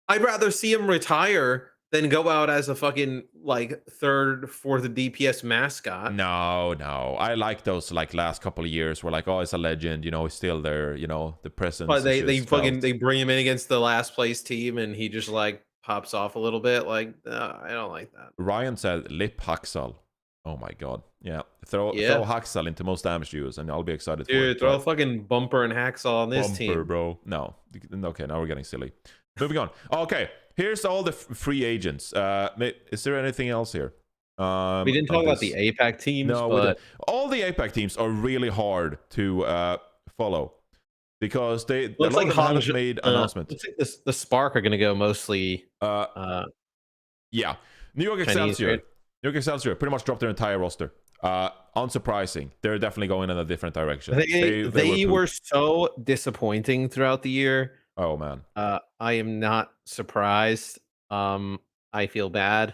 I'd rather see him retire than go out as a fucking like 3rd, 4th DPS mascot. No. I like those like last couple of years where like, oh, it's a legend, you know, he's still there, you know, the presence. But they bring him in against the last place team and he just like pops off a little bit. Like, I don't like that. Ryan said lip Haxal. Oh my god. Yeah. Throw Haxal into most damage use and I'll be excited for it. Dude, throw a fucking Bumper and Haxal on this team. Bro. No. Okay, now we're getting silly. Moving on. Okay. Here's all the free agents. Is there anything else here? We didn't talk about the APAC teams. No, but all the APAC teams are really hard to follow because they haven't made announcements. Looks like the Spark are going to go mostly. Yeah, New York Excelsior. Right? New York Excelsior pretty much dropped their entire roster. Unsurprising. They're definitely going in a different direction. They were so disappointing throughout the year. Oh man. I am not surprised. I feel bad.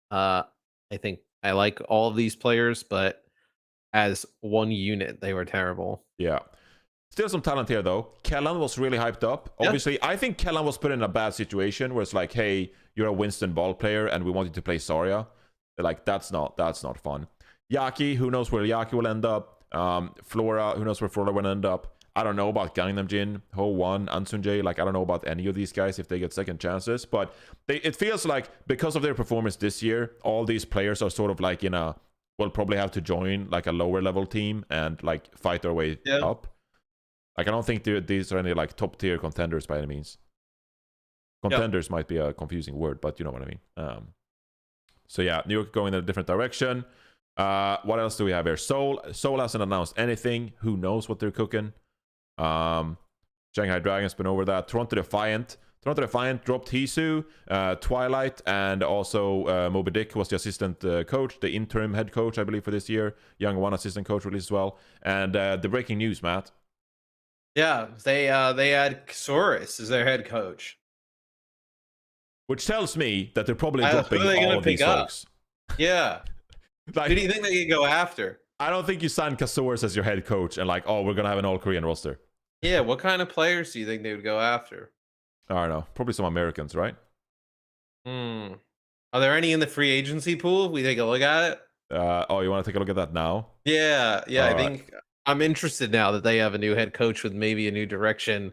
I think I like all of these players, but as one unit, they were terrible. Yeah. Still some talent here though. Kellan was really hyped up. Yeah. Obviously, I think Kellan was put in a bad situation where it's like, hey, you're a Winston ball player and we want you to play Zarya. Like that's not fun. Yaki, who knows where Yaki will end up. Flora, who knows where Flora will end up. I don't know about Gangnam Jin, Ho1, Ansunjae. Like, I don't know about any of these guys if they get second chances. But it feels like because of their performance this year, all these players are sort of like will probably have to join like a lower level team and like fight their way up. Like, I don't think these are any like top tier contenders by any means. Contenders might be a confusing word, but you know what I mean. So yeah, New York going in a different direction. What else do we have here? Seoul hasn't announced anything. Who knows what they're cooking? Shanghai Dragons been over that. Toronto Defiant dropped Hisu, Twilight, and also Moby Dick was the assistant coach, the interim head coach, I believe, for this year. Young One assistant coach released as well. And the breaking news, Matt. Yeah, they had Xorus as their head coach. Which tells me that they're probably dropping all of these folks. Yeah. Like, who do you think they could go after? I don't think you sign Kasoris as your head coach and like, oh, we're going to have an all-Korean roster. Yeah, what kind of players do you think they would go after? I don't know. Probably some Americans, right? Are there any in the free agency pool? We take a look at it? You want to take a look at that now? Yeah. I think I'm interested now that they have a new head coach with maybe a new direction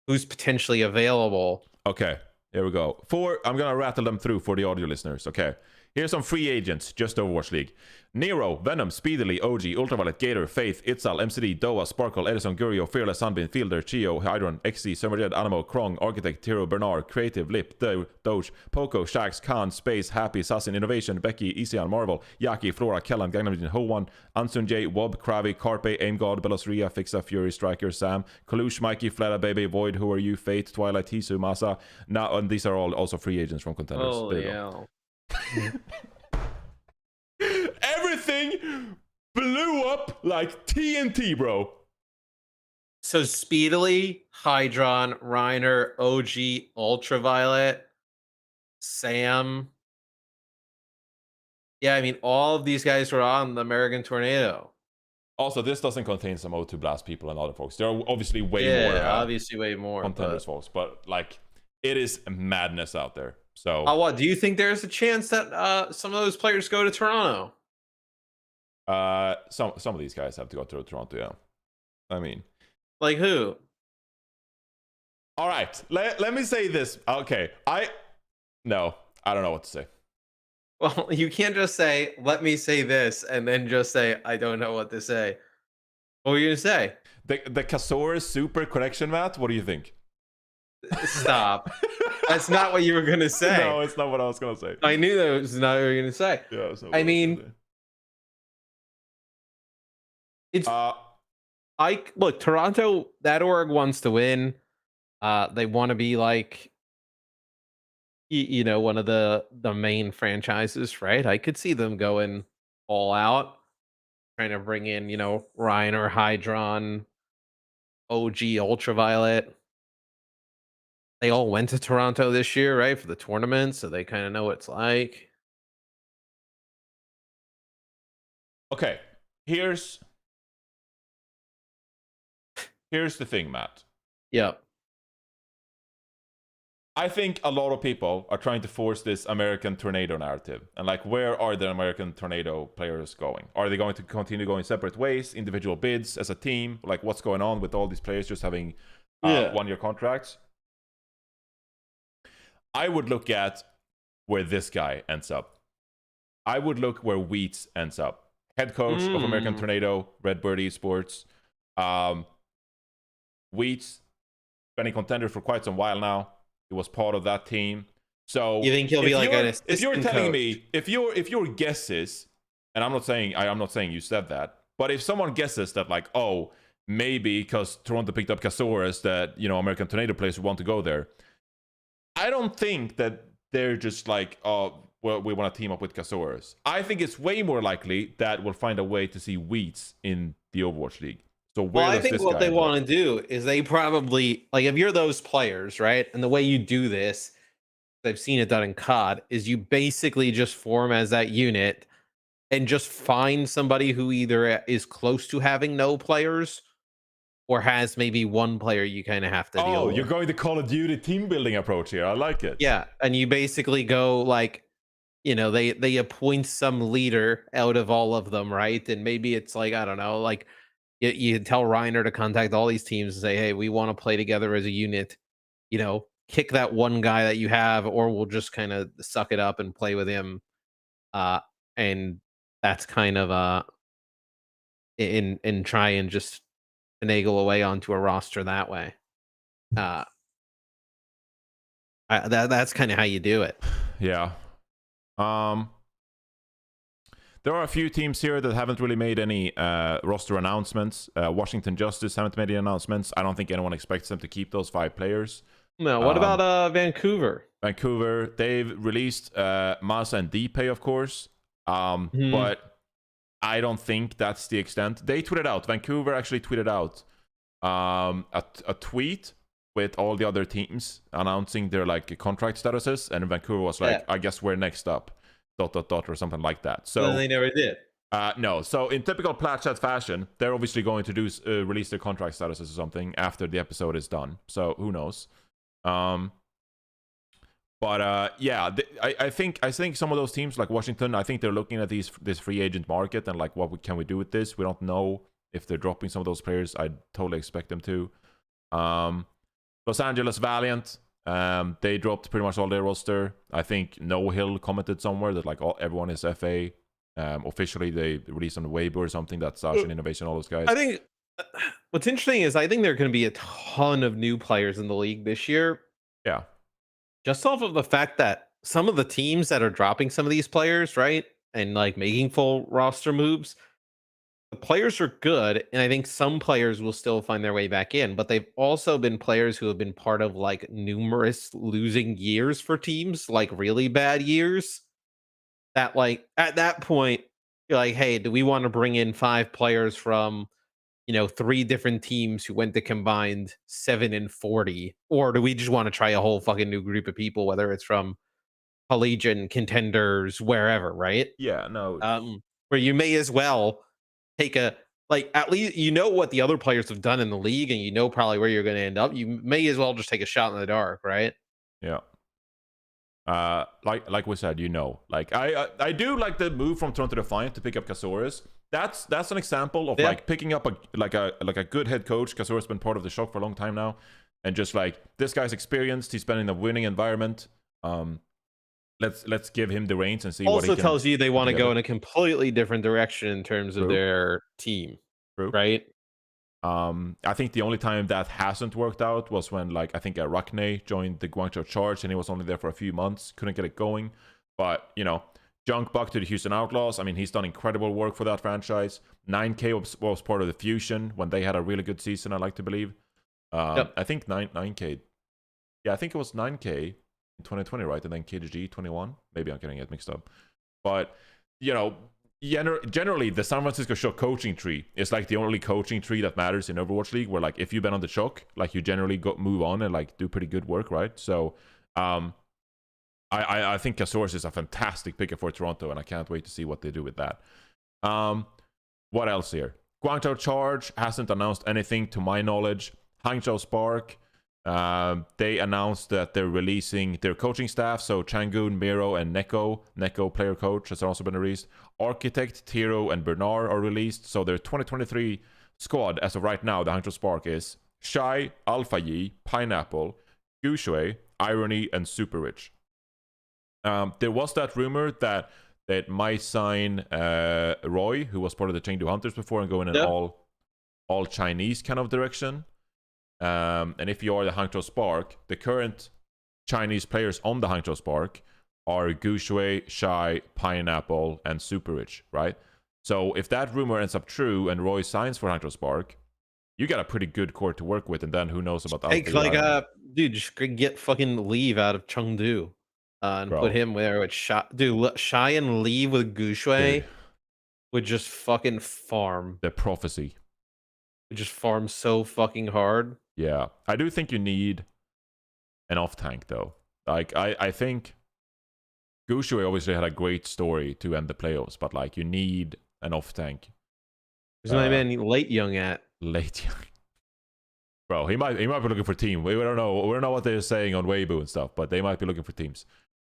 who's potentially available. Okay. Here we go. I'm going to rattle them through for the audio listeners. Okay. Here's some free agents, just Overwatch League. Nero, Venom, Speedily, OG, Ultraviolet, Gator, Faith, Itzal, MCD, Doa, Sparkle, Edison, Gurio, Fearless, Sunbeam, Fielder, Chio, Hydron, XC, Summerjet, Animo, Krong, Architect, Tiro, Bernard, Creative, Lip, Doge, Poco, Shax, Khan, Space, Happy, Sassin, Innovation, Becky, Isian, Marvel, Yaki, Flora, Kellan, Gangnam Jin, Ho1, Ansunjae, Wob, Kravi, Carpe, Aim God, Belosria, Fixa, Fury, Striker, Sam, Kalush, Mikey, Fleta, Baby, Void, Who Are You, Fate, Twilight, Hisu, Masa. Now, and these are all also free agents from contenders. Oh, yeah. Everything blew up like TNT, bro. So Speedily, Hydron, Reiner, OG, Ultraviolet, Sam. Yeah, I mean, all of these guys were on the American Tornado. Also, this doesn't contain some O2 Blast people and other folks. There are obviously way more. Obviously way more. Contenders folks, but like, it is madness out there. So, what do you think? There's a chance that some of those players go to Toronto. Some of these guys have to go to Toronto. Yeah, I mean, like who? All right, let me say this. Okay, I don't know what to say. Well, you can't just say, "Let me say this," and then just say, "I don't know what to say." What were you gonna say? The Kasoris super connection, Matt. What do you think? Stop. That's not what you were gonna say. No, it's not what I was gonna say. I knew that was not what you were gonna say. Yeah, I mean, it's look, Toronto, that org wants to win. They want to be like you know, one of the main franchises, right? I could see them going all out, trying to bring in, you know, Ryan or Hydron, OG Ultraviolet. They all went to Toronto this year, right, for the tournament, so they kind of know what it's like. Okay, here's the thing, Matt. Yep. I think a lot of people are trying to force this American Tornado narrative. And like, where are the American Tornado players going? Are they going to continue going separate ways, individual bids as a team? Like, what's going on with all these players just having 1-year contracts? I would look at where this guy ends up. I would look where Wheats ends up. Head coach of American Tornado, Redbird Esports. Wheats, been a contender for quite some while now. He was part of that team. So you think he'll be like an assistant if you're telling coach? me, if your guess is, and I'm not saying you said that, but if someone guesses that like, oh, maybe because Toronto picked up Casaurus that, you know, American Tornado players want to go there, I don't think that they're just like, oh, well, we want to team up with Casaurus. I think it's way more likely that we'll find a way to see Wheats in the Overwatch League. So Well, I think what they want to do is they probably, like, if you're those players, right? And the way you do this, I've seen it done in COD, is you basically just form as that unit and just find somebody who either is close to having no players or has maybe one player you kind of have to deal with. Oh, you're going the Call of Duty team building approach here. I like it. Yeah, and you basically go like, you know, they appoint some leader out of all of them, right? And maybe it's like, I don't know, like you tell Reiner to contact all these teams and say, hey, we want to play together as a unit. You know, kick that one guy that you have, or we'll just kind of suck it up and play with him. And that's kind of in try and just finagle away onto a roster that way. That's kind of how you do it. Yeah. There are a few teams here that haven't really made any roster announcements. Washington Justice haven't made any announcements. I don't think anyone expects them to keep those 5 players. No, what about Vancouver? Vancouver, they've released Masa and Deepay, of course. But I don't think that's the extent. They tweeted out, Vancouver actually tweeted out a tweet with all the other teams announcing their like contract statuses, and Vancouver was like, I guess we're next up, ... or something like that. So they never did. No. So in typical Plat chat fashion, they're obviously going to do release their contract statuses or something after the episode is done. So who knows? Yeah, I think some of those teams like Washington, I think they're looking at this free agent market and like, what can we do with this? We don't know if they're dropping some of those players. I totally expect them to. Los Angeles Valiant, they dropped pretty much all their roster. I think No Hill commented somewhere that like everyone is FA. Officially, they released on the Weibo or something. That's such an innovation. All those guys. I think what's interesting is I think there are going to be a ton of new players in the league this year. Yeah. Just off of the fact that some of the teams that are dropping some of these players, right, and like making full roster moves, the players are good, and I think some players will still find their way back in, but they've also been players who have been part of like numerous losing years for teams, like really bad years. That like at that point, you're like, hey, do we want to bring in 5 players from, you know, 3 different teams who went to combined 7 and 40, or do we just want to try a whole fucking new group of people, whether it's from Collegian, Contenders, wherever, right? Yeah, no. Where you may as well take a, like, at least you know what the other players have done in the league, and you know probably where you're going to end up. You may as well just take a shot in the dark, right? Yeah. Like we said, you know, like I do like the move from Toronto Defiant to pick up Casaurus. That's an example of like picking up a good head coach. Casaurus has been part of the Shock for a long time now, and just like, this guy's experienced. He's been in a winning environment. Let's give him the reins and see what he can. Also tells you they want to go in a completely different direction in terms of their team, right? I think the only time that hasn't worked out was when, like, I think Rakne joined the Guangzhou Charge, and he was only there for a few months, couldn't get it going. But, you know, Junk Buck to the Houston Outlaws. I mean, he's done incredible work for that franchise. 9K was part of the Fusion when they had a really good season, I like to believe. I think 9K. Yeah, I think it was 9K in 2020, right? And then KGG 21. Maybe I'm getting it mixed up. But, you know, generally the San Francisco Shock coaching tree is like the only coaching tree that matters in Overwatch League, where like if you've been on the Shock, like you generally move on and like do pretty good work, right? So I think Azores is a fantastic picker for Toronto, and I can't wait to see what they do with that. What else here? Guangzhou Charge hasn't announced anything to my knowledge. Hangzhou Spark, they announced that they're releasing their coaching staff. So Changun, Miro, and Neko player coach has also been released. Architect, Tiro, and Bernard are released. So their 2023 squad as of right now, the Hangzhou Spark, is Shy, Alpha Yi, Pineapple, Gushui, Irony, and Super Rich. There was that rumor that might sign Roy, who was part of the Chengdu Hunters before, and go in an all Chinese kind of direction. And if you are the Hangzhou Spark, the current Chinese players on the Hangzhou Spark are Gushui, Shy, Pineapple, and Super Rich, right? So if that rumor ends up true and Roy signs for Hangzhou Spark, you got a pretty good core to work with, and then who knows about that? Dude, just get fucking Leave out of Chengdu. And put him there with Shy. Dude, Shy and Leave with Gushui would just fucking farm. The prophecy. Would just farm so fucking hard. Yeah. I do think you need an off-tank, though. Like, I think Gushui obviously had a great story to end the playoffs, but, like, you need an off-tank. Where's my man Late Young at? Late Young. Bro, he might be looking for team. We don't know. We don't know what they're saying on Weibo and stuff, but they might be looking for teams.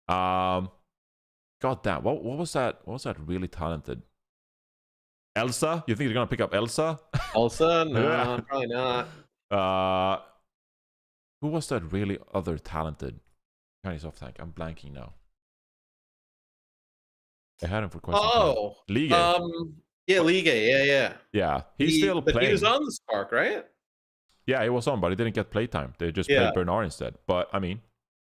God damn, what was that? What was that really talented? Elsa? You think they're gonna pick up Elsa? Elsa? No, probably not. Who was that really other talented Chinese off tank? I'm blanking now. I had him for quite some time. Ligue. Yeah, Ligue. Yeah. Yeah, he's still playing. But he was on the Spark, right? Yeah, he was on, but he didn't get playtime. They just played Bernard instead. But I mean,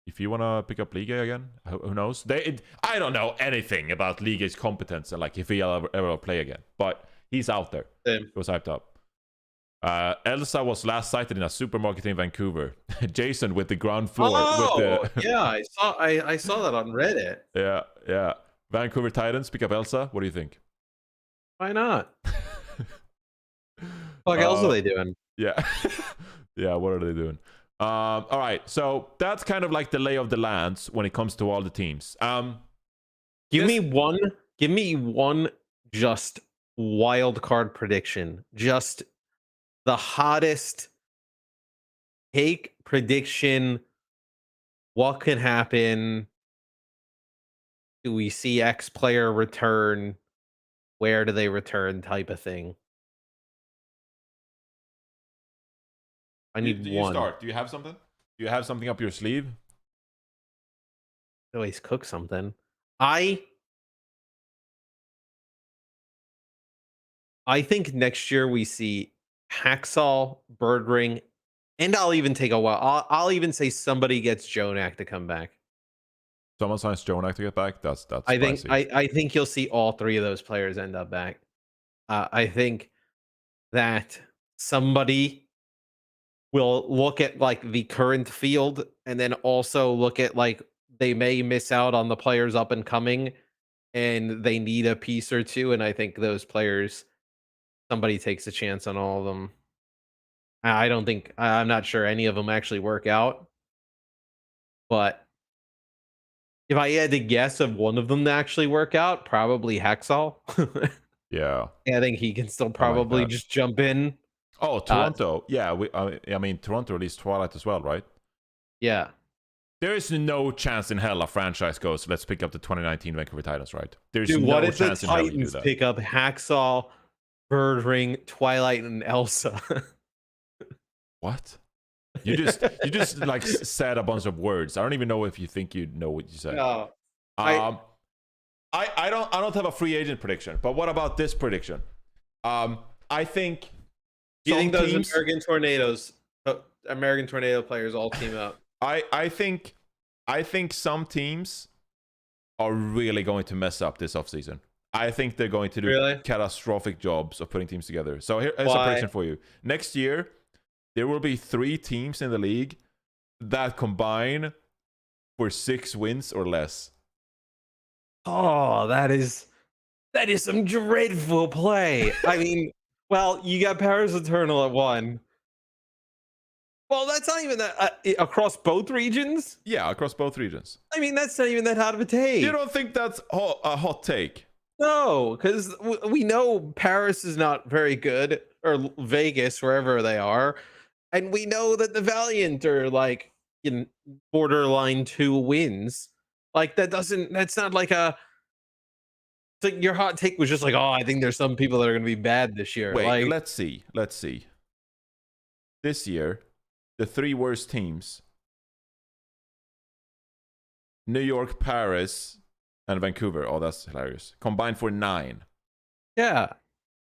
if you want to pick up Ligue again, who knows? I don't know anything about Ligue's competence and like if he'll ever play again. But he's out there. He was hyped up. Elsa was last sighted in a supermarket in Vancouver. Jason with the ground floor. Yeah, I saw that on Reddit. Yeah. Vancouver Titans pick up Elsa. What do you think? Why not? What else are they doing? Yeah. Yeah, what are they doing? All right, so that's kind of like the lay of the lands when it comes to all the teams. Give me one just wild card prediction. Just the hottest take prediction. What could happen? Do we see X player return? Where do they return? Type of thing. I need do one. You start? Do you have something? Do you have something up your sleeve? Always cook something. I think next year we see Hacksaw, Birdring, and I'll even take a while. I'll even say somebody gets Jonak to come back. Someone signs Jonak to get back. That's. I think you'll see all three of those players end up back. I think that somebody will look at like the current field and then also look at like they may miss out on the players up and coming and they need a piece or two. And I think those players, somebody takes a chance on all of them. I'm not sure any of them actually work out. But if I had to guess of one of them to actually work out, probably Hacksaw. Yeah. I think he can still probably just jump in. Oh, Toronto. Yeah, I mean, Toronto released Twilight as well, right? Yeah. There is no chance in hell a franchise goes, let's pick up the 2019 Vancouver Titans, right? There's no chance in hell you do that. Pick up Hacksaw, Birdring, Twilight, and Elsa. What? You just like said a bunch of words. I don't even know if you think you know what you said. No. I don't have a free agent prediction, but what about this prediction? I think. Do you think those American Tornado players all team up? I think some teams are really going to mess up this offseason. I think they're going to do catastrophic jobs of putting teams together. So here's a prediction for you. Next year, there will be 3 teams in the league that combine for 6 wins or less. Oh, that is some dreadful play. I mean, well, you got Paris Eternal at 1. Well, that's not even that across both regions. Yeah, across both regions. I mean, that's not even that hot of a take. You don't think that's a hot take? No, because we know Paris is not very good, or Vegas, wherever they are, and we know that the Valiant are like in borderline 2 wins. Like that's not like a. It's like your hot take was just like, oh, I think there's some people that are going to be bad this year. Wait, like, let's see. This year, the 3 worst teams: New York, Paris, and Vancouver. Oh, that's hilarious. Combined for 9. Yeah.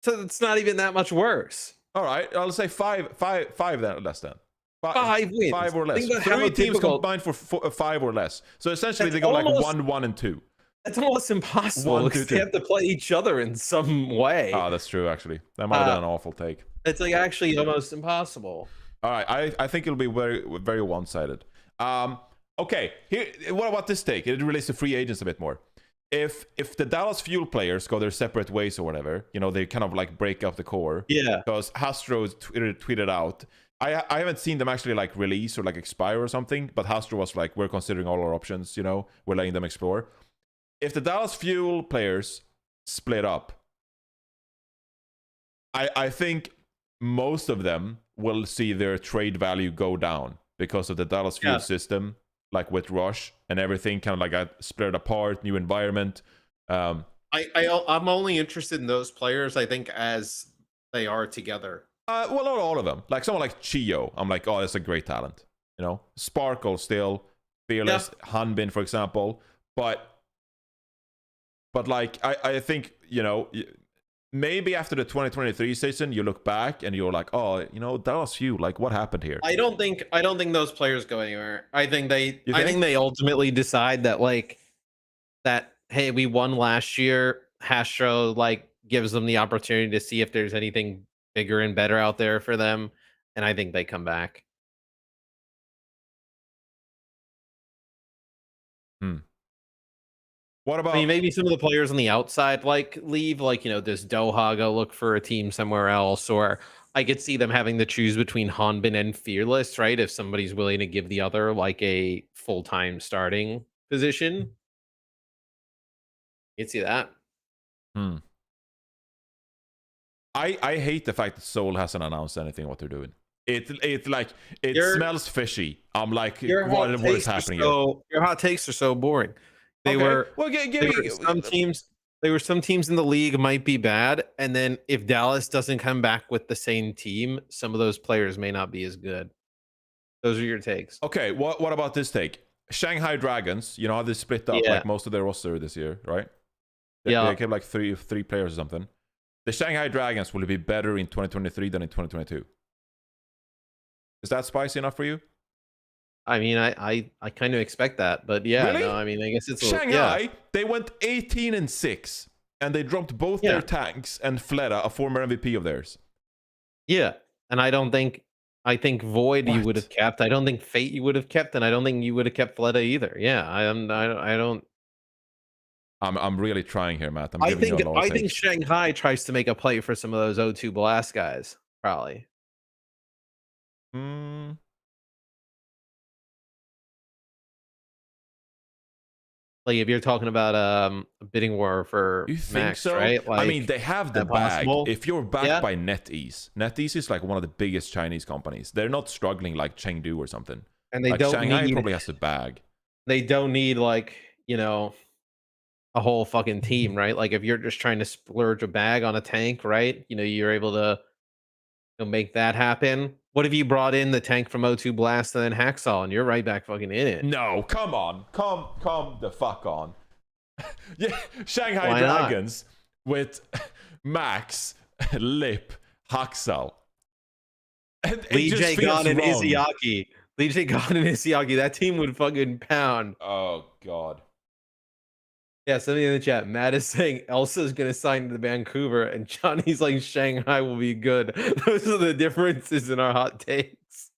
So it's not even that much worse. All right, I'll say five then, less than. 5 wins. 5 or less. 3 teams combined for 5 or less. So essentially, they go like 1, 1, and 2. That's almost impossible because they have to play each other in some way. Oh, that's true, actually. That might have been an awful take. It's like actually almost impossible. All right, I think it'll be very, very one-sided. Okay, here. What about this take? It relates to free agents a bit more. If the Dallas Fuel players go their separate ways or whatever, they kind of like break up the core. Yeah. Because Hastro tweeted out. I haven't seen them actually like release or like expire or something, but Hastro was like, we're considering all our options, we're letting them explore. If the Dallas Fuel players split up, I think most of them will see their trade value go down because of the Dallas Fuel system, like with Rush and everything, kind of like got split apart, new environment. I'm only interested in those players, I think, as they are together. Well, not all of them. Like someone like Chio, I'm like, oh, that's a great talent. Sparkle still, Fearless, Hanbin, for example. But like, I think, maybe after the 2023 season, you look back and you're like, oh, Dallas Fuel, like, what happened here? I don't think those players go anywhere. I think they ultimately decide that hey, we won last year. Hastro like gives them the opportunity to see if there's anything bigger and better out there for them, and I think they come back. What about? I mean, maybe some of the players on the outside leave. Does Doha go look for a team somewhere else? Or I could see them having to choose between Hanbin and Fearless, right? If somebody's willing to give the other like a full-time starting position, you'd see that. I hate the fact that Seoul hasn't announced anything what they're doing. It smells fishy. I'm like, what is happening here? Your hot takes are so boring. Some teams in the league might be bad, and then if Dallas doesn't come back with the same team, some of those players may not be as good. Those are your takes. Okay, what about this take? Shanghai Dragons, how they split up like most of their roster this year, right? They kept like three players or something. The Shanghai Dragons will be better in 2023 than in 2022. Is that spicy enough for you? I mean, I kind of expect that, but yeah, really? No, I mean, I guess it's Shanghai. They went 18-6, and they dropped both their tanks and Fleta, a former MVP of theirs. Yeah, and I think Void you would have kept. I don't think Fate you would have kept, and I don't think you would have kept Fleta either. Yeah, I don't. I'm really trying here, Matt. I think Shanghai tries to make a play for some of those O2 Blast guys, probably. Like if you're talking about a bidding war for Max, so? Right? I mean, they have the bag. If you're backed by NetEase is like one of the biggest Chinese companies. They're not struggling like Chengdu or something. And they don't Shanghai need, probably has the bag. They don't need a whole fucking team, right? Like if you're just trying to splurge a bag on a tank, right? You're able to make that happen. What if you brought in the tank from O2 Blast and then Hacksaw and you're right back fucking in it? No, come on. Come the fuck on. Yeah, Shanghai Dragons with Max, Lip, Hacksaw. Lee J. Gon and Izayaki. Lee J. Gon and Izayaki. That team would fucking pound. Oh, God. Yeah, somebody in the chat. Matt is saying Elsa's going to sign to Vancouver, and Johnny's like Shanghai will be good. Those are the differences in our hot takes.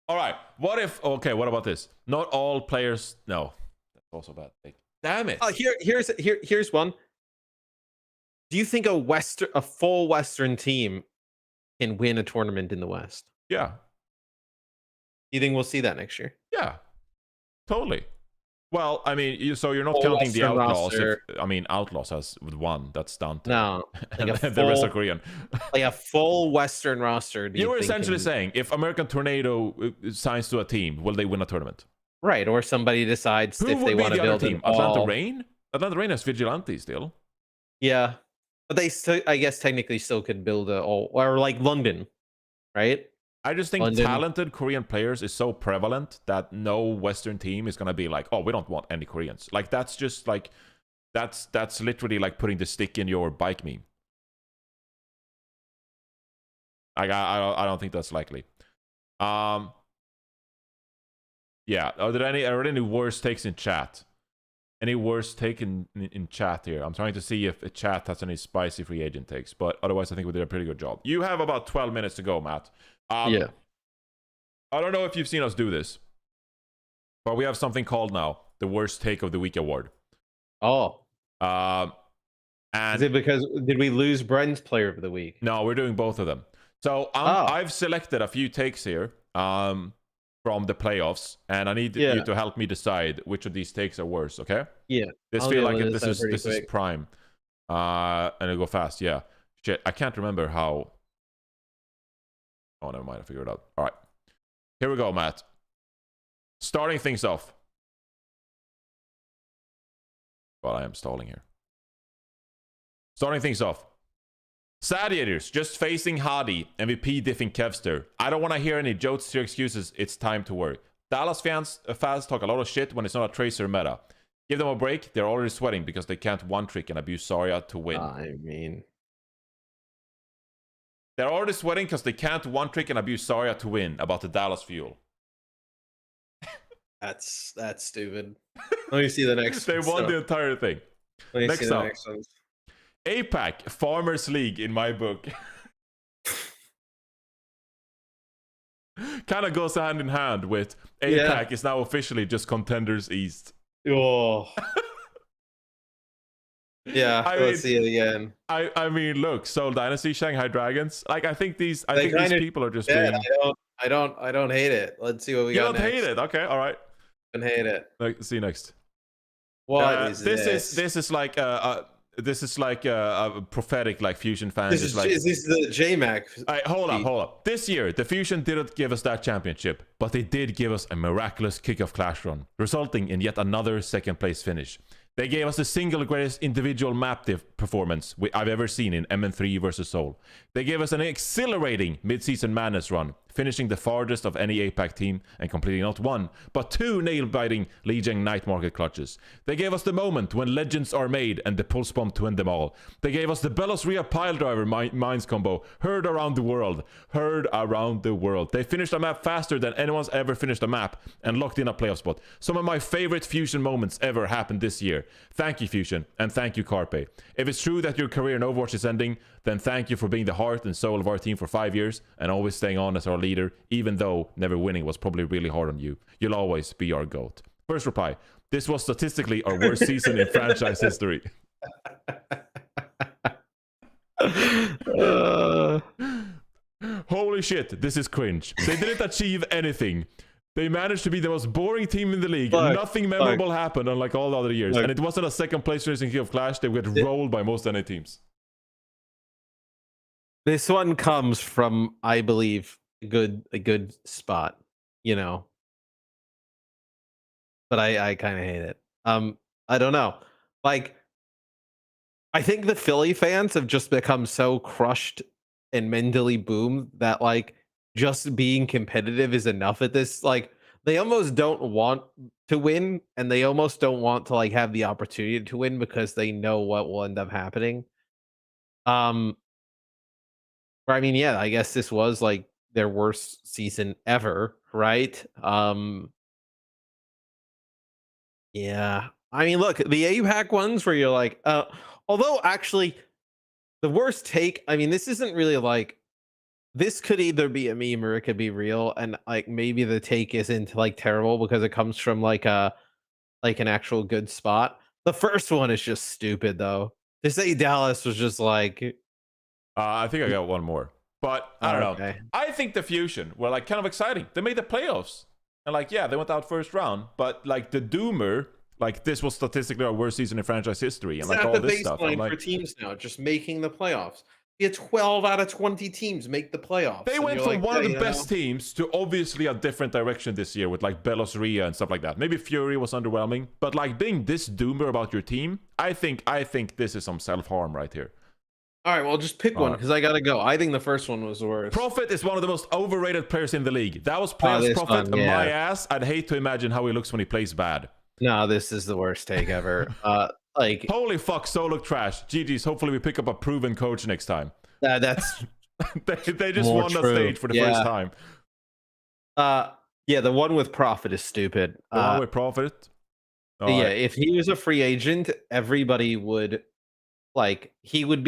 All right. What if? Okay. What about this? Not all players. No, that's also a bad thing. Damn it. Here's one. Do you think a full Western team can win a tournament in the West? Yeah. You think we'll see that next year? Yeah. Totally. Well, I mean, so you're not Full counting the Western Outlaws. roster. I mean, Outlaws has one. That's done. No, like the rest are Korean. Like a full Western roster. You were essentially saying if American Tornado signs to a team, will they win a tournament? Right, or somebody decides Who if would they be want to the other build team. Atlanta Reign? Atlanta Reign has Vigilante still. Yeah, but they still, I guess, technically still could build or like London, right? I just think London. Talented Korean players is so prevalent that no Western team is gonna be like, oh, we don't want any Koreans. Like that's just like that's literally like putting the stick in your bike meme. Like I don't think that's likely. Yeah. Are there any worse takes in chat? Any worse take in chat here? I'm trying to see if chat has any spicy free agent takes, but otherwise I think we did a pretty good job. You have about 12 minutes to go, Matt. Yeah. I don't know if you've seen us do this, but we have something called now the Worst Take of the Week award. Oh. And is it because did we lose Bren's player of the week? No, we're doing both of them. So I've selected a few takes here from the playoffs, and I need you to help me decide which of these takes are worse. Okay? Yeah. This feel like this is prime. And it'll go fast. Yeah. Shit, I can't remember how. Oh, never mind. I figured it out. All right. Here we go, Matt. Starting things off. Well, I am stalling here. Starting things off. Gladiators just facing Hadi, MVP diffing Kevster. I don't want to hear any jokes or excuses. It's time to work. Dallas fans talk a lot of shit when it's not a Tracer meta. Give them a break. They're already sweating because they can't one trick and abuse Zarya to win. I mean, they're already sweating because they can't one trick and abuse Zarya to win about the Dallas fuel. That's stupid. Let me see the next. They won the entire thing. Next up. APAC Farmers League in my book. Kind of goes hand in hand with APAC is now officially just Contenders East. Oh. Yeah, let's see it again. I mean, look, Seoul Dynasty, Shanghai Dragons. Like, I think these people are just being. I don't hate it. Let's see what we got. You don't hate it? Okay, all right. I don't hate it. See you next. What is this? This is like a prophetic like Fusion fan. Is this the JMac? Hold up. This year, the Fusion didn't give us that championship, but they did give us a miraculous kickoff clash run, resulting in yet another second place finish. They gave us the single greatest individual map performance I've ever seen in MN3 versus Seoul. They gave us an exhilarating mid-season madness run, finishing the farthest of any APAC team and completing not one, but two nail-biting Lijiang night market clutches. They gave us the moment when legends are made and the pulse bomb to win them all. They gave us the Belos Ria piledriver mines combo, heard around the world. They finished a map faster than anyone's ever finished a map and locked in a playoff spot. Some of my favorite Fusion moments ever happened this year. Thank you, Fusion, and thank you, Carpe. If it's true that your career in Overwatch is ending, then thank you for being the heart and soul of our team for 5 years and always staying on as our leader, even though never winning was probably really hard on you. You'll always be our GOAT. First reply, this was statistically our worst season in franchise history. Holy shit, this is cringe. They didn't achieve anything. They managed to be the most boring team in the league. Nothing memorable happened unlike all the other years. And it wasn't a second place racing King of Clash. They would get rolled by most NA teams. This one comes from, I believe, a good spot, you know. But I kind of hate it. I don't know. Like, I think the Philly fans have just become so crushed and mentally boomed that like just being competitive is enough at this. Like, they almost don't want to win, and they almost don't want to like have the opportunity to win because they know what will end up happening. I mean, yeah, I guess this was like their worst season ever, right? Yeah. I mean, look, the APAC ones where you're like, although actually the worst take, I mean, this isn't really like this could either be a meme or it could be real, and like maybe the take isn't like terrible because it comes from like an actual good spot. The first one is just stupid though. To say Dallas was just like I think I got one more, but I don't know. I think the Fusion were like kind of exciting. They made the playoffs, and like yeah, they went out first round, but like the Doomer, like this was statistically our worst season in franchise history, and like all this stuff. I'm like, for teams now, just making the playoffs. You 12 out of 20 teams make the playoffs. They went from one of the best teams to obviously a different direction this year with like Belos Ria and stuff like that. Maybe Fury was underwhelming, but like being this doomer about your team, I think this is some self-harm right here. All right, well, just pick one because I gotta go. I think the first one was the worst. Prophet is one of the most overrated players in the league. That was playoffs Prophet, my ass. I'd hate to imagine how he looks when he plays bad. No, this is the worst take ever. Like holy fuck, solo trash. GG's. Hopefully we pick up a proven coach next time. That's they just won the stage for the first time. Yeah, the one with Prophet is stupid. The one with Prophet. Yeah, if he was a free agent, everybody would like he would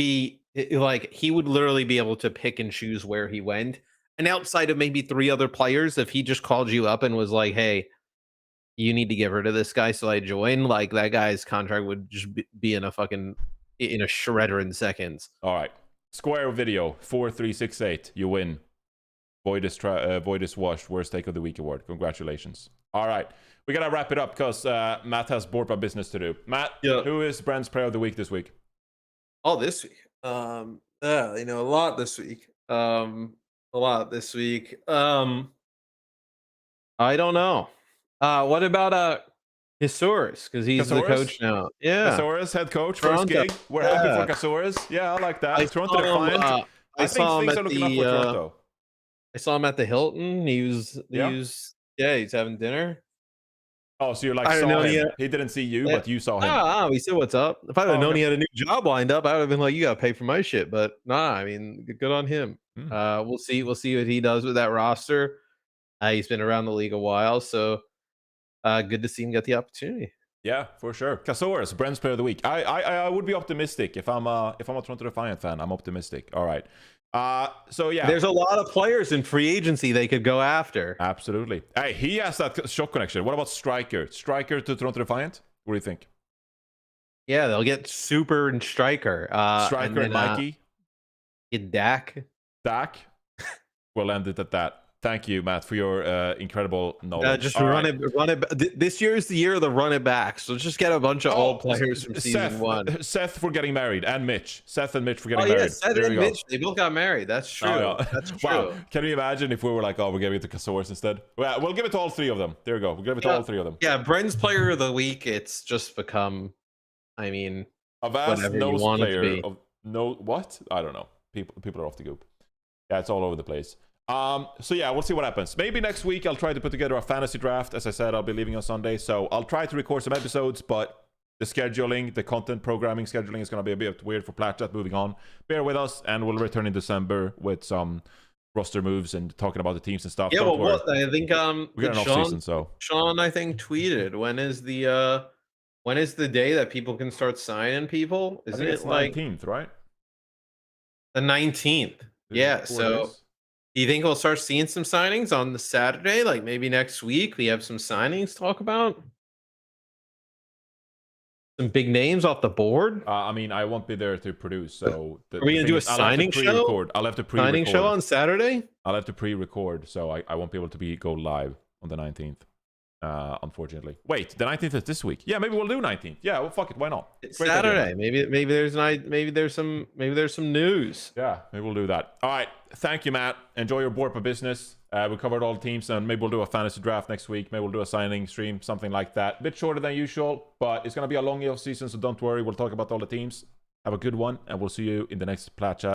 literally be able to pick and choose where he went. And outside of maybe 3 other players, if he just called you up and was like, "Hey, you need to get rid of this guy so I join," like that guy's contract would just be in a shredder in seconds. All right. Square video 4368. You win. Void is washed. Worst take of the week award. Congratulations. All right. We got to wrap it up because Matt has board by business to do. Matt, who is Bren's player of the week this week? Oh, this week. A lot this week. I don't know. What about Casaurus? Because he's the coach now. Yeah. Casaurus, head coach, first gig. We're happy for Casaurus. Yeah, I like that. Toronto Defiant. I think things are looking up for Toronto. I saw him at the Hilton. He's having dinner. Oh, so you're like saw him. He didn't see you, but you saw him. He said what's up. If I'd have known he had a new job lined up, I would have been like, you gotta pay for my shit. But nah, I mean, good on him. We'll see what he does with that roster. He's been around the league a while, so good to see him get the opportunity. Yeah, for sure. Casaurus, Bren's player of the week. I would be optimistic if I'm a Toronto Defiant fan. I'm optimistic. All right. So yeah, there's a lot of players in free agency they could go after. Absolutely. Hey, he has that shot connection. What about Striker to Toronto Defiant? What do you think? Yeah, they'll get Super and Striker. Striker and Mikey. Get Dak. We'll end it at that. Thank you, Matt, for your incredible knowledge. Just run it. This year is the year of the run it back. So just get a bunch of old players from season 1. Seth for getting married, and Mitch. Seth and Mitch for getting married. Seth and Mitch, they both got married. That's true. That's true. Wow. Can you imagine if we were like, we're giving it to Casaurus instead? Well, we'll give it to all 3 of them. There we go. We'll give it to all 3 of them. Yeah, Bren's player of the week. It's just become, I mean, Avast whatever you want it to be. What? I don't know. People are off the goop. Yeah, it's all over the place. So yeah, we'll see what happens. Maybe next week I'll try to put together a fantasy draft. As I said, I'll be leaving on Sunday, so I'll try to record some episodes, but the scheduling, the content programming scheduling is going to be a bit weird for Plat. Moving on. Bear with us, and we'll return in December with some roster moves and talking about the teams and stuff. Yeah, well, I think we got an off season, so Sean, I think, tweeted when is the day that people can start signing people? Isn't it like 19th, right? The 19th. Yeah, so do you think we'll start seeing some signings on the Saturday? Like maybe next week we have some signings to talk about? Some big names off the board? I mean, I won't be there to produce, so... Are we going to do a signing show? I'll have to pre-record. Signing show on Saturday? I'll have to pre-record, so I won't be able to go live on the 19th. Unfortunately. Wait, the 19th is this week. Yeah, maybe we'll do 19th. Yeah, well, fuck it, why not? It's Saturday. Maybe there's some news. Yeah, maybe we'll do that. All right, thank you, Matt. Enjoy your board for business. We covered all the teams, and maybe we'll do a fantasy draft next week. Maybe we'll do a signing stream, something like that. A bit shorter than usual, but it's gonna be a long off season, so don't worry. We'll talk about all the teams. Have a good one, and we'll see you in the next Plat Chat.